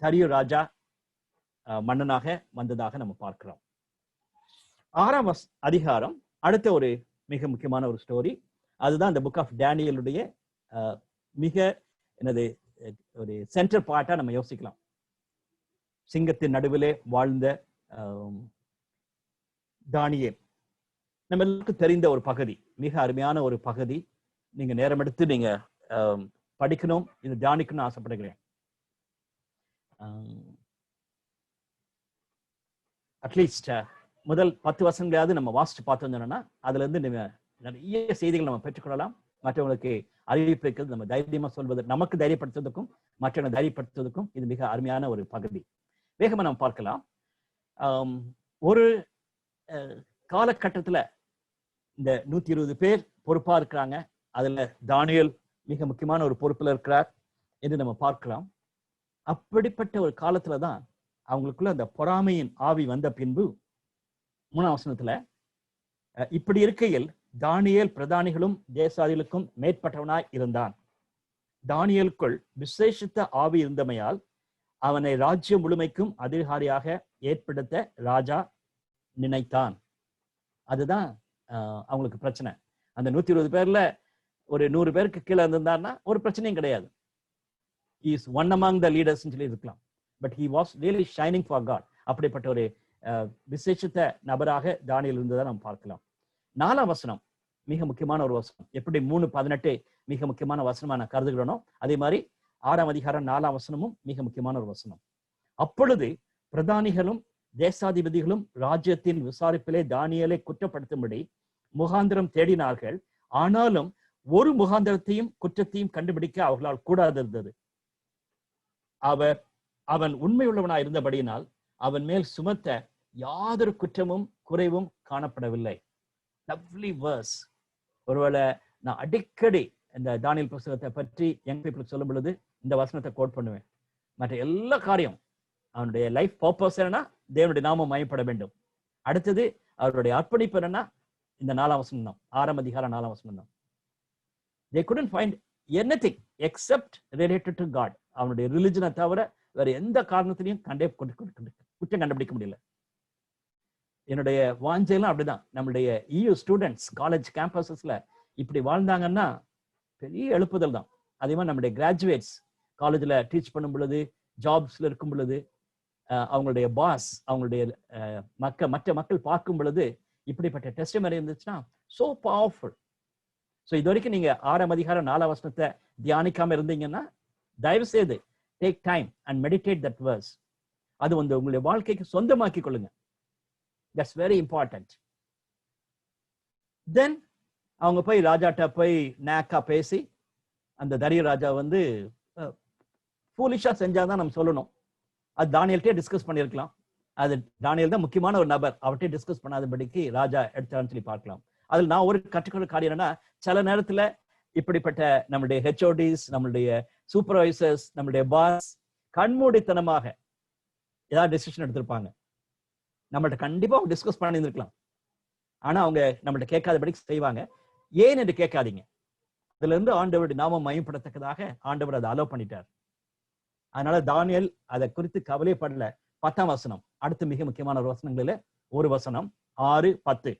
தரியு ராஜா மன்னனாக வந்ததாக நம்ம பார்க்கிறோம். 6ஆம் அதிகாரம் அடுத்த ஒரு மிக முக்கியமான ஒரு ஸ்டோரி. அதுதான் இந்த புக் ஆஃப் டேனியலுடைய மிக ஒரு சென்டர் பார்ட்டா நம்ம யோசிக்கலாம். சிங்கத்தின் நடுவிலே வாழ்ந்த தானியேல் நம்ம எல்லாருக்கும் தெரிந்த ஒரு பகுதி, மிக அருமையான ஒரு பகுதி. நீங்க நேரம் எடுத்து நீங்க படிக்கணும், இது தியானிக்கணும்னு ஆசைப்படுகிறேன். அட்லீஸ்ட் முதல் 10 வருஷங்களாவது நம்ம வாசிச்சு பார்த்தோம் சொன்னா அதுல இருந்து நிறைய செய்திகள் நம்ம பெற்றுக்கொள்ளலாம். மற்றவங்களுக்கு அறிவிப்பிக்கிறது, நம்ம தைரியமா சொல்வது, நமக்கு தைரியப்படுத்துவதற்கும் மற்றவங்களை தைரியப்படுத்துவதற்கும் இது மிக அருமையான ஒரு பகுதி. வேகமா நம்ம பார்க்கலாம். ஒரு காலகட்டத்துல இந்த 120 பேர் பொறுப்பா இருக்கிறாங்க. அதுல தானியேல் மிக முக்கியமான ஒரு பொறுப்புல இருக்கிறார் என்று நம்ம பார்க்கலாம். அப்படிப்பட்ட ஒரு காலத்துலதான் அவங்களுக்குள்ள அந்த பொறாமையின் ஆவி வந்த பின்பு 3ஆம் வசனத்துல இப்படி இருக்கையில் தானியேல் பிரதானிகளும் தேசாதிகளுக்கும் மேற்பட்டவனாய் இருந்தான். தானியேலுக்குள் விசேஷித்த ஆவி இருந்தமையால் அவனை ராஜ்யம் முழுமைக்கும் அதிகாரியாக ஏற்படுத்த ராஜா நினைத்தான். அதுதான் அவங்களுக்கு பிரச்சனை. அந்த 120 பேர்ல ஒரு 100 பேருக்கு கீழே இருந்திருந்தாருன்னா ஒரு பிரச்சனையும் கிடையாது. He is one among the leaders சொல்லி இருக்கலாம். But he was really shining for God. அப்படிப்பட்ட ஒரு விசேஷித்த நபராக தானியேல் இருந்ததை நம்ம பார்க்கலாம். 4ஆம் வசனம் மிக முக்கியமான ஒரு வசனம். எப்படி 3:18 மிக முக்கியமான வசனமா நான் கருதுகிறனோ அதே மாதிரி 6ஆம் அதிகாரம் 4ஆம் வசனமும் மிக முக்கியமான ஒரு வசனம். அப்பொழுது பிரதானிகளும் தேசாதிபதிகளும் ராஜ்யத்தின் விசாரிப்பிலே தானியேலை குற்றப்படுத்தும்படி முகாந்திரம் தேடினார்கள். ஆனாலும் ஒரு முகாந்திரத்தையும் குற்றத்தையும் கண்டுபிடிக்க அவர்களால் கூடாது இருந்தது. அவன் உண்மையுள்ளவனாய் இருந்தபடியினால் அவன் மேல் சுமத்த யாதொரு குற்றமும் குறைவும் காணப்படவில்லை. Lovely verse. ஒருவேளை நான் அடிக்கடி இந்த தானியேல் புத்தகத்தை பற்றி யங் பீப்புளுக்கு சொல்லும் பொழுது இந்த வசனத்தை கோட் பண்ணுவேன். மற்ற எல்லா காரியம் அவனுடைய லைஃப் பர்பஸ் என்னன்னா தேவனுடைய நாமம் மயப்பட வேண்டும். அடுத்தது அவருடைய அர்ப்பணிப்பு என்னன்னா இந்த 4ஆம் வசனம் தான், 6ஆம் அதிகாரம் 4ஆம் வசனம் தான். They couldn't find anything except related to God. அவனுடைய ரிலிஜனை தவிர வேற எந்த காரணத்திலையும் குற்றம் கண்டுபிடிக்க முடியல. என்னுடைய வாஞ்சையெல்லாம் அப்படிதான். நம்மளுடைய EU ஸ்டூடெண்ட்ஸ் காலேஜ் கேம்பஸஸ்ல இப்படி வாழ்ந்தாங்கன்னா பெரிய எழுப்புதல் தான். அதே மாதிரி நம்முடைய கிராஜுவேட்ஸ் காலேஜ்ல டீச் பண்ணும் பொழுது, ஜாப்ஸ்ல இருக்கும் பொழுது, அவங்களுடைய பாஸ், அவங்களுடைய மற்ற மக்கள் பார்க்கும் பொழுது இப்படிப்பட்ட டெஸ்டிமனி இருந்துச்சுன்னா சோ பவர்ஃபுல். ஸோ இது வரைக்கும் நீங்க 6ஆம் அதிகாரம் 4ஆம் வசனத்தை தியானிக்காம இருந்தீங்கன்னா தயவு செய்து take time and meditate that verse. அது வந்து உங்களுடைய வாழ்க்கைக்கு சொந்தமாக்கி கொள்ளுங்க. That's very important. தென் அவங்க போய் ராஜாட்ட போய் நேக்கா பேசி அந்த தரிய ராஜா வந்து ஃபூலிஷா செஞ்சாதான் நம்ம சொல்லணும். அது தானியல்கிட்டே டிஸ்கஸ் பண்ணியிருக்கலாம். அது தானியல் தான் முக்கியமான ஒரு நபர், அவர்கிட்ட டிஸ்கஸ் பண்ணாதபடிக்கு ராஜா எடுத்தான்னு சொல்லி பார்க்கலாம். அதில் நான் ஒரு கற்றுக்கொள்ள காரியம் என்னன்னா, சில நேரத்துல இப்படிப்பட்ட நம்மளுடைய HODs, நம்மளுடைய சூப்பர்வைசர்ஸ், நம்மளுடைய பாஸ் கண்மூடித்தனமாக ஏதாவது டெசிஷன் எடுத்திருப்பாங்க. நம்மள்ட்ட கண்டிப்பா அவங்க டிஸ்கஸ் பண்ணியிருந்திருக்கலாம். ஆனா அவங்க நம்மள்ட்ட கேட்காதபடிக்கு செய்வாங்க. ஏன் என்று கேட்காதீங்க. அதுல இருந்து ஆண்டவருடைய நாமம் மயம்படத்தக்கதாக ஆண்டவர் அதை அலோவ் பண்ணிட்டார். அதனால தானியல் அதை குறித்து கவலைப்படல. 10ஆம் வசனம் அடுத்து மிக முக்கியமான வசனங்களில ஒரு வசனம் 6:10.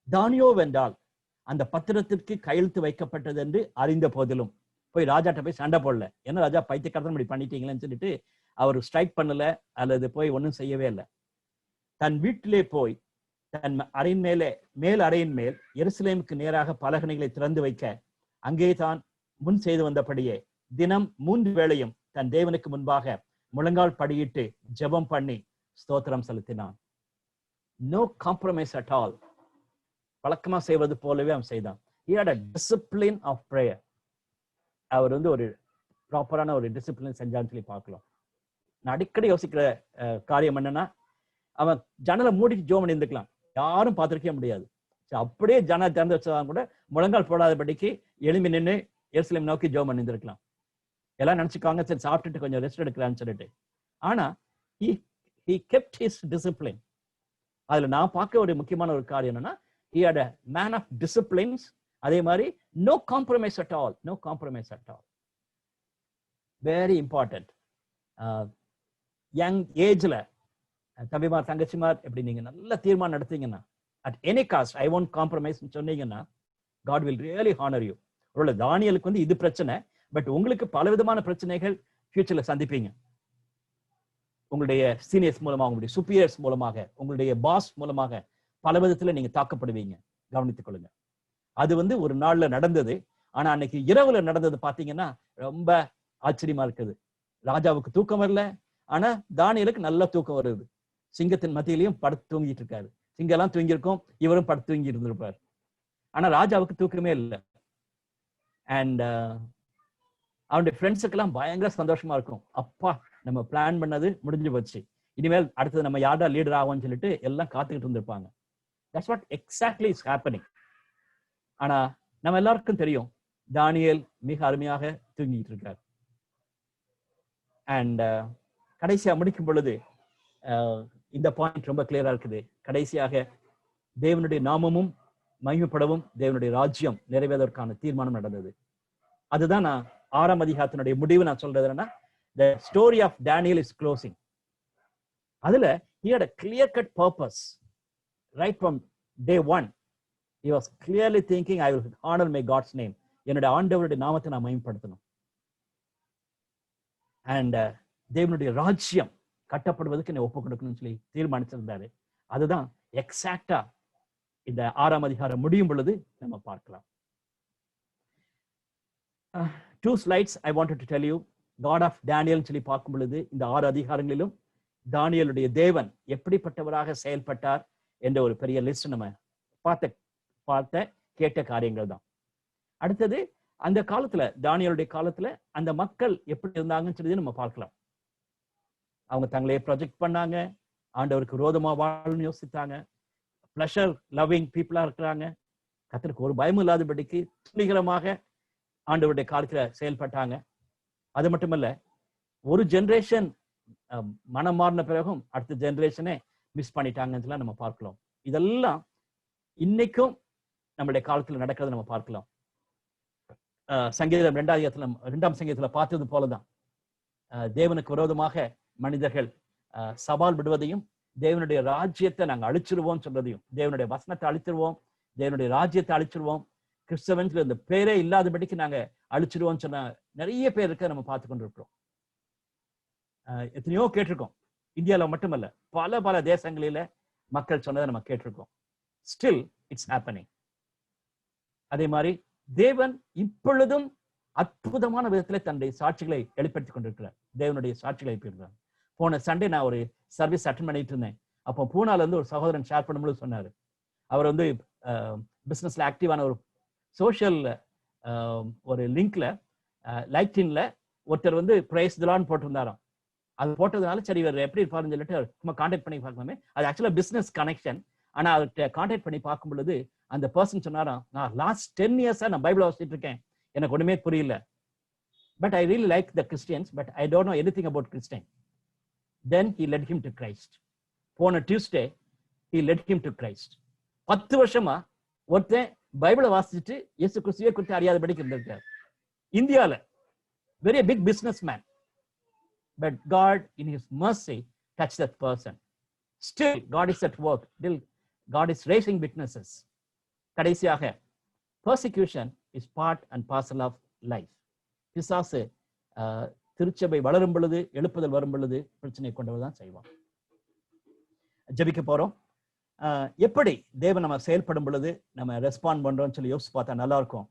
தானியோ வென்றால் அந்த பத்திரத்திற்கு கையெழுத்து வைக்கப்பட்டது என்று அறிந்த போதிலும் போய் ராஜாட்ட போய் சண்டை போடல. ஏன்னா ராஜா பைத்தியக்காரத்தனம் இப்படி பண்ணிட்டீங்களேன்னு சொல்லிட்டு அவர் ஸ்ட்ரைக் பண்ணல அல்லது போய் ஒன்றும் செய்யவே இல்லை. தன் வீட்டிலே போய் தன் மேல் அறையின் மேல் எருசலேமுக்கு நேராக பலகணிகளை திறந்து வைக்க அங்கே தான் முன் செய்து வந்தபடியே தினம் 3 வேளையும் தன் தேவனுக்கு முன்பாக முழங்கால் படியிட்டு ஜெபம் பண்ணி ஸ்தோத்திரம் செலுத்தினான். No compromise at all. வழக்கமா செய்வது போலவே அவன் செய்தான். He had a discipline of prayer. அவர் வந்து ஒரு ப்ராப்பரான ஒரு டிசிப்ளின் செஞ்சான்னு சொல்லி பார்க்கலாம். நான் அடிக்கடி யோசிக்கிற காரியம் என்னன்னா, அவன் ஜன்னலை மூடிட்டு ஜோம் பண்ணி இருந்துக்கலாம், யாரும் பார்த்துருக்கவே முடியாது. அப்படியே ஜன்னல் திறந்து வச்சதான் கூட முழங்கால் போடாதபடிக்கு எழும்பி நின்று எருசலேம் நோக்கி ஜோம் பண்ணி இருந்திருக்கலாம். எல்லாம் நினைச்சுக்காங்க சரி சாப்பிட்டுட்டு கொஞ்சம் ரெஸ்ட் எடுக்கலான்னு சொல்லிட்டு. ஆனா he kept his discipline. அதுல நான் பார்க்க ஒரு முக்கியமான ஒரு காரியம் என்னன்னா, he had a man of disciplines. அதே மாதிரி no compromise at all. No compromise at all. Very important. Young ஏஜ்ல தம்பிமார் தங்கச்சிமார் எப்படி நீங்க நல்ல தீர்மானம் எடுத்தீங்கன்னா, at any cost I won't compromise சொன்னீங்கன்னா God will really honor you. ஒருவேளை தானியலுக்கு வந்து இது பிரச்சனை, பட் உங்களுக்கு பலவிதமான பிரச்சனைகள் ஃபியூச்சர்ல சந்திப்பீங்க. உங்களுடைய சீனியர்ஸ் மூலமாக, உங்களுடைய சுப்பீரியர்ஸ் மூலமாக, உங்களுடைய பாஸ் மூலமாக பல விதத்துல நீங்க தாக்கப்படுவீங்க. கவனித்துக் கொள்ளுங்க. அது வந்து ஒரு நாள்ல நடந்தது. ஆனா அன்னைக்கு இரவுல நடந்தது பாத்தீங்கன்னா ரொம்ப ஆச்சரியமா இருக்குது. ராஜாவுக்கு தூக்கம் வரல, ஆனா தானியலுக்கு நல்ல தூக்கம் வருது. சிங்கத்தின் மத்தியிலையும் படுத்து தூங்கிட்டு இருக்காரு. சிங்கம் எல்லாம் தூங்கி இருக்கும், இவரும் படுத்து தூங்கி இருந்திருப்பார். ஆனா ராஜாவுக்கு தூக்கமே இல்லை. அண்ட் அவனுடைய ஃப்ரெண்ட்ஸுக்கு எல்லாம் பயங்கர சந்தோஷமா இருக்கும். அப்பா நம்ம பிளான் பண்ணது முடிஞ்சு போச்சு, இனிமேல் அடுத்தது நம்ம யாரா லீடர் ஆகும்னு சொல்லிட்டு எல்லாம் காத்துக்கிட்டு இருந்திருப்பாங்க. That's what exactly is happening. ஆனா நம்ம எல்லாருக்கும் தெரியும், தானியேல் மிக அருமையாக தூங்கிட்டு இருக்கார். அண்ட் கடைசியா முடிக்கும் பொழுது இந்த பாயிண்ட் ரொம்ப கிளியரா இருக்குது. கடைசியாக தேவனுடைய நாமமும் மகிமைப்படவும் தேவனுடைய ராஜ்யம் நிறைவேறுவதற்கான தீர்மானம் நடந்தது. அதுதான் நான் 6ஆம் அதிகாரத்தினுடைய முடிவு நான் சொல்றது என்னன்னா, the story of Daniel is closing. அதுல he had a clear cut purpose right from day one. He was clearly thinking, I will honor my God's name. என்னுடைய ஆண்டவருடைய நாமத்தை நான் மகிமைப்படுத்தணும். அண்ட் தேவனுடைய ராஜ்யம் கட்டப்படுவதற்கு என்னை ஒப்பு கொடுக்கணும்னு சொல்லி தீர்மானிச்சிருந்தாரு. அதுதான் எக்ஸாக்டா இந்த 6ஆம் அதிகாரம் முடியும் பொழுது நம்ம பார்க்கலாம். 2 slides I wanted to tell you. God of Daniel சொல்லி பார்க்கும் பொழுது இந்த 6 அதிகாரங்களிலும் தானியேலுடைய தேவன் எப்படிப்பட்டவராக செயல்பட்டார் என்ற ஒரு பெரிய லிஸ்ட் நம்ம பார்த்த கேட்ட காரியங்கள் தான். அடுத்தது அந்த காலத்துல, தானியேலுடைய காலத்துல அந்த மக்கள் எப்படி இருந்தாங்கன்னு சொல்லி நம்ம பார்க்கலாம். அவங்க தங்களே ப்ரொஜெக்ட் பண்ணாங்க, ஆண்டவருக்கு விரோதமா வாழணும்னு யோசித்தாங்க, பிளஷர் லவ்விங் பீப்புளா இருக்கிறாங்க, கர்த்தருக்கு ஒரு பயமும் இல்லாதபடிக்கு துணிகரமாக ஆண்டவருடைய காலத்துல செயல்பட்டாங்க. அது மட்டுமல்ல, ஒரு ஜெனரேஷன் மனம் மாறின பிறகும் அடுத்த ஜெனரேஷனே மிஸ் பண்ணிட்டாங்கன்னு நம்ம பார்க்கலாம். இதெல்லாம் இன்னைக்கும் நம்மளுடைய காலத்துல நடக்கிறத நம்ம பார்க்கலாம். சங்கீதம் 2ஆம் சங்கீதத்துல பார்த்தது போலதான் தேவனுக்கு விரோதமாக மனிதர்கள் சவால் விடுவதையும் தேவனுடைய ராஜ்யத்தை நாங்கள் அழிச்சிருவோம் சொல்றதையும், தேவனுடைய வசனத்தை அழிச்சிருவோம், தேவனுடைய ராஜ்யத்தை அழிச்சிருவோம், கிறிஸ்தவன் இந்த பேரே இல்லாதபடிக்கு நாங்க அழிச்சிருவோம் சொன்ன நிறைய பேர் இருக்க நம்ம பார்த்து கொண்டிருக்கிறோம். எத்தனையோ கேட்டிருக்கோம். இந்தியாவில் மட்டுமல்ல, பல பல தேசங்களில மக்கள் சொன்னதை நம்ம கேட்டிருக்கோம். Still it's happening. அதே மாதிரி தேவன் இப்பொழுதும் அற்புதமான விதத்துல தன்னுடைய சாட்சிகளை வெளிப்படுத்திக் கொண்டிருக்கிறார். தேவனுடைய சாட்சிகளை எழுப்பியிருக்கிறார். போன சண்டே நான் ஒரு சர்வீஸ் அட்டெண்ட் பண்ணிட்டு இருந்தேன். அப்போ பூனால இருந்து ஒரு சகோதரன் ஷேர் பண்ணும்போது சொன்னாரு, அவர் வந்து பிசினஸ்ல ஆக்டிவான ஒரு சோஷியல் ஒரு லிங்க்ல லைக்டின்ல ஒருத்தர் வந்து பிரைஸ் திலான்னு போட்டிருந்தாராம். அது போட்டதுனால சரி இவர் எப்படி இருப்பாருன்னு சொல்லிட்டு சும்மா கான்டாக்ட் பண்ணி பார்க்கலாமே. அது ஆக்சுவலா பிசினஸ் கனெக்ஷன். ஆனா அவர்கிட்ட கான்டாக்ட் பண்ணி பார்க்கும் பொழுது அந்த பர்சன் சொன்னாராம், நான் லாஸ்ட் 10 இயர்ஸா நான் பைபிள் வாசிச்சுட்டு இருக்கேன், எனக்கு ஒண்ணுமே புரியல. But I really like the Christians, but I don't know anything about Christian. Then he led him to Christ. போன Tuesday he led him to Christ. 10 வருஷமா ஒருத்தன் பைபிளை வாசிச்சுட்டு இயேசு கிறிஸ்துவை குறித்து அறியாதபடிக்கு இருந்திருக்கார். இந்தியால very big businessman, but God in his mercy touched that person. Still God is at work. Still God is raising witnesses. கடைசியாக persecution is part and parcel of life. பிசாசு திருச்சபை வளரும் பொழுது, எழுப்புதல் வரும் பொழுது பிரச்சனை கொண்டவர்தான் செய்வான். ஜெபிக்க போறோம். எப்படி தேவன் நம்ம செயல்படும் பொழுது நம்ம ரெஸ்பாண்ட் பண்றோம்னு சொல்லி யோசிச்சு பார்த்தா நல்லா இருக்கும்.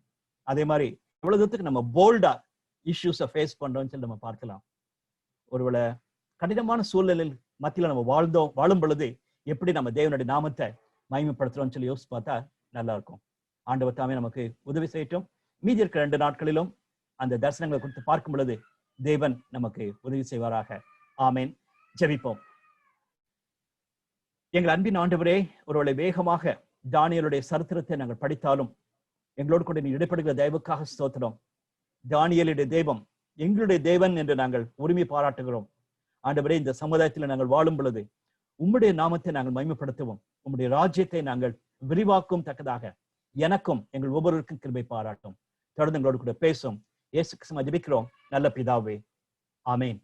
அதே மாதிரி எவ்வளவு தூரத்துக்கு நம்ம போல்டா இஷ்யூஸை ஃபேஸ் பண்றோம்னு சொல்லி நம்ம பார்க்கலாம். ஒருவேளை கடினமான சூழ்நிலையில் மத்தியில நம்ம வாழும் பொழுது எப்படி நம்ம தேவனுடைய நாமத்தை மகிமைப்படுத்துறோம்னு சொல்லி யோசிச்சு பார்த்தா நல்லா இருக்கும். ஆண்டவர் தாமே நமக்கு உதவி செய்யட்டும். மீதி இருக்கிற 2 நாட்களிலும் அந்த தரிசனங்களை குறித்து பார்க்கும் பொழுது தேவன் நமக்கு உதவி செய்வாராக. ஆமேன். ஜெபிப்போம். எங்கள் அன்பின் ஆண்டவரே, ஒருவேளை வேகமாக தானியேலுடைய சரித்திரத்தை நாங்கள் படித்தாலும் எங்களோடு கூட நீ இடைப்படுகிற தயவுக்காக ஸ்தோத்திரம். தானியேலுடைய தெய்வம் எங்களுடைய தேவன் என்று நாங்கள் உரிமை பாராட்டுகிறோம். ஆண்டவரே, இந்த சமுதாயத்தில் நாங்கள் வாழும் பொழுது உம்முடைய நாமத்தை நாங்கள் மகிமைப்படுத்துவோம். உம்முடைய ராஜ்யத்தை நாங்கள் விரிவாக்கும் தக்கதாக எனக்கும் எங்கள் ஒவ்வொருவருக்கும் கிருபை பாராட்டும். தொடர்ந்து எங்களோடு கூட பேசும். இயேசு கிறிஸ்துவை ஜெபிக்கிறோம் நல்ல பிதாவே. ஆமென்.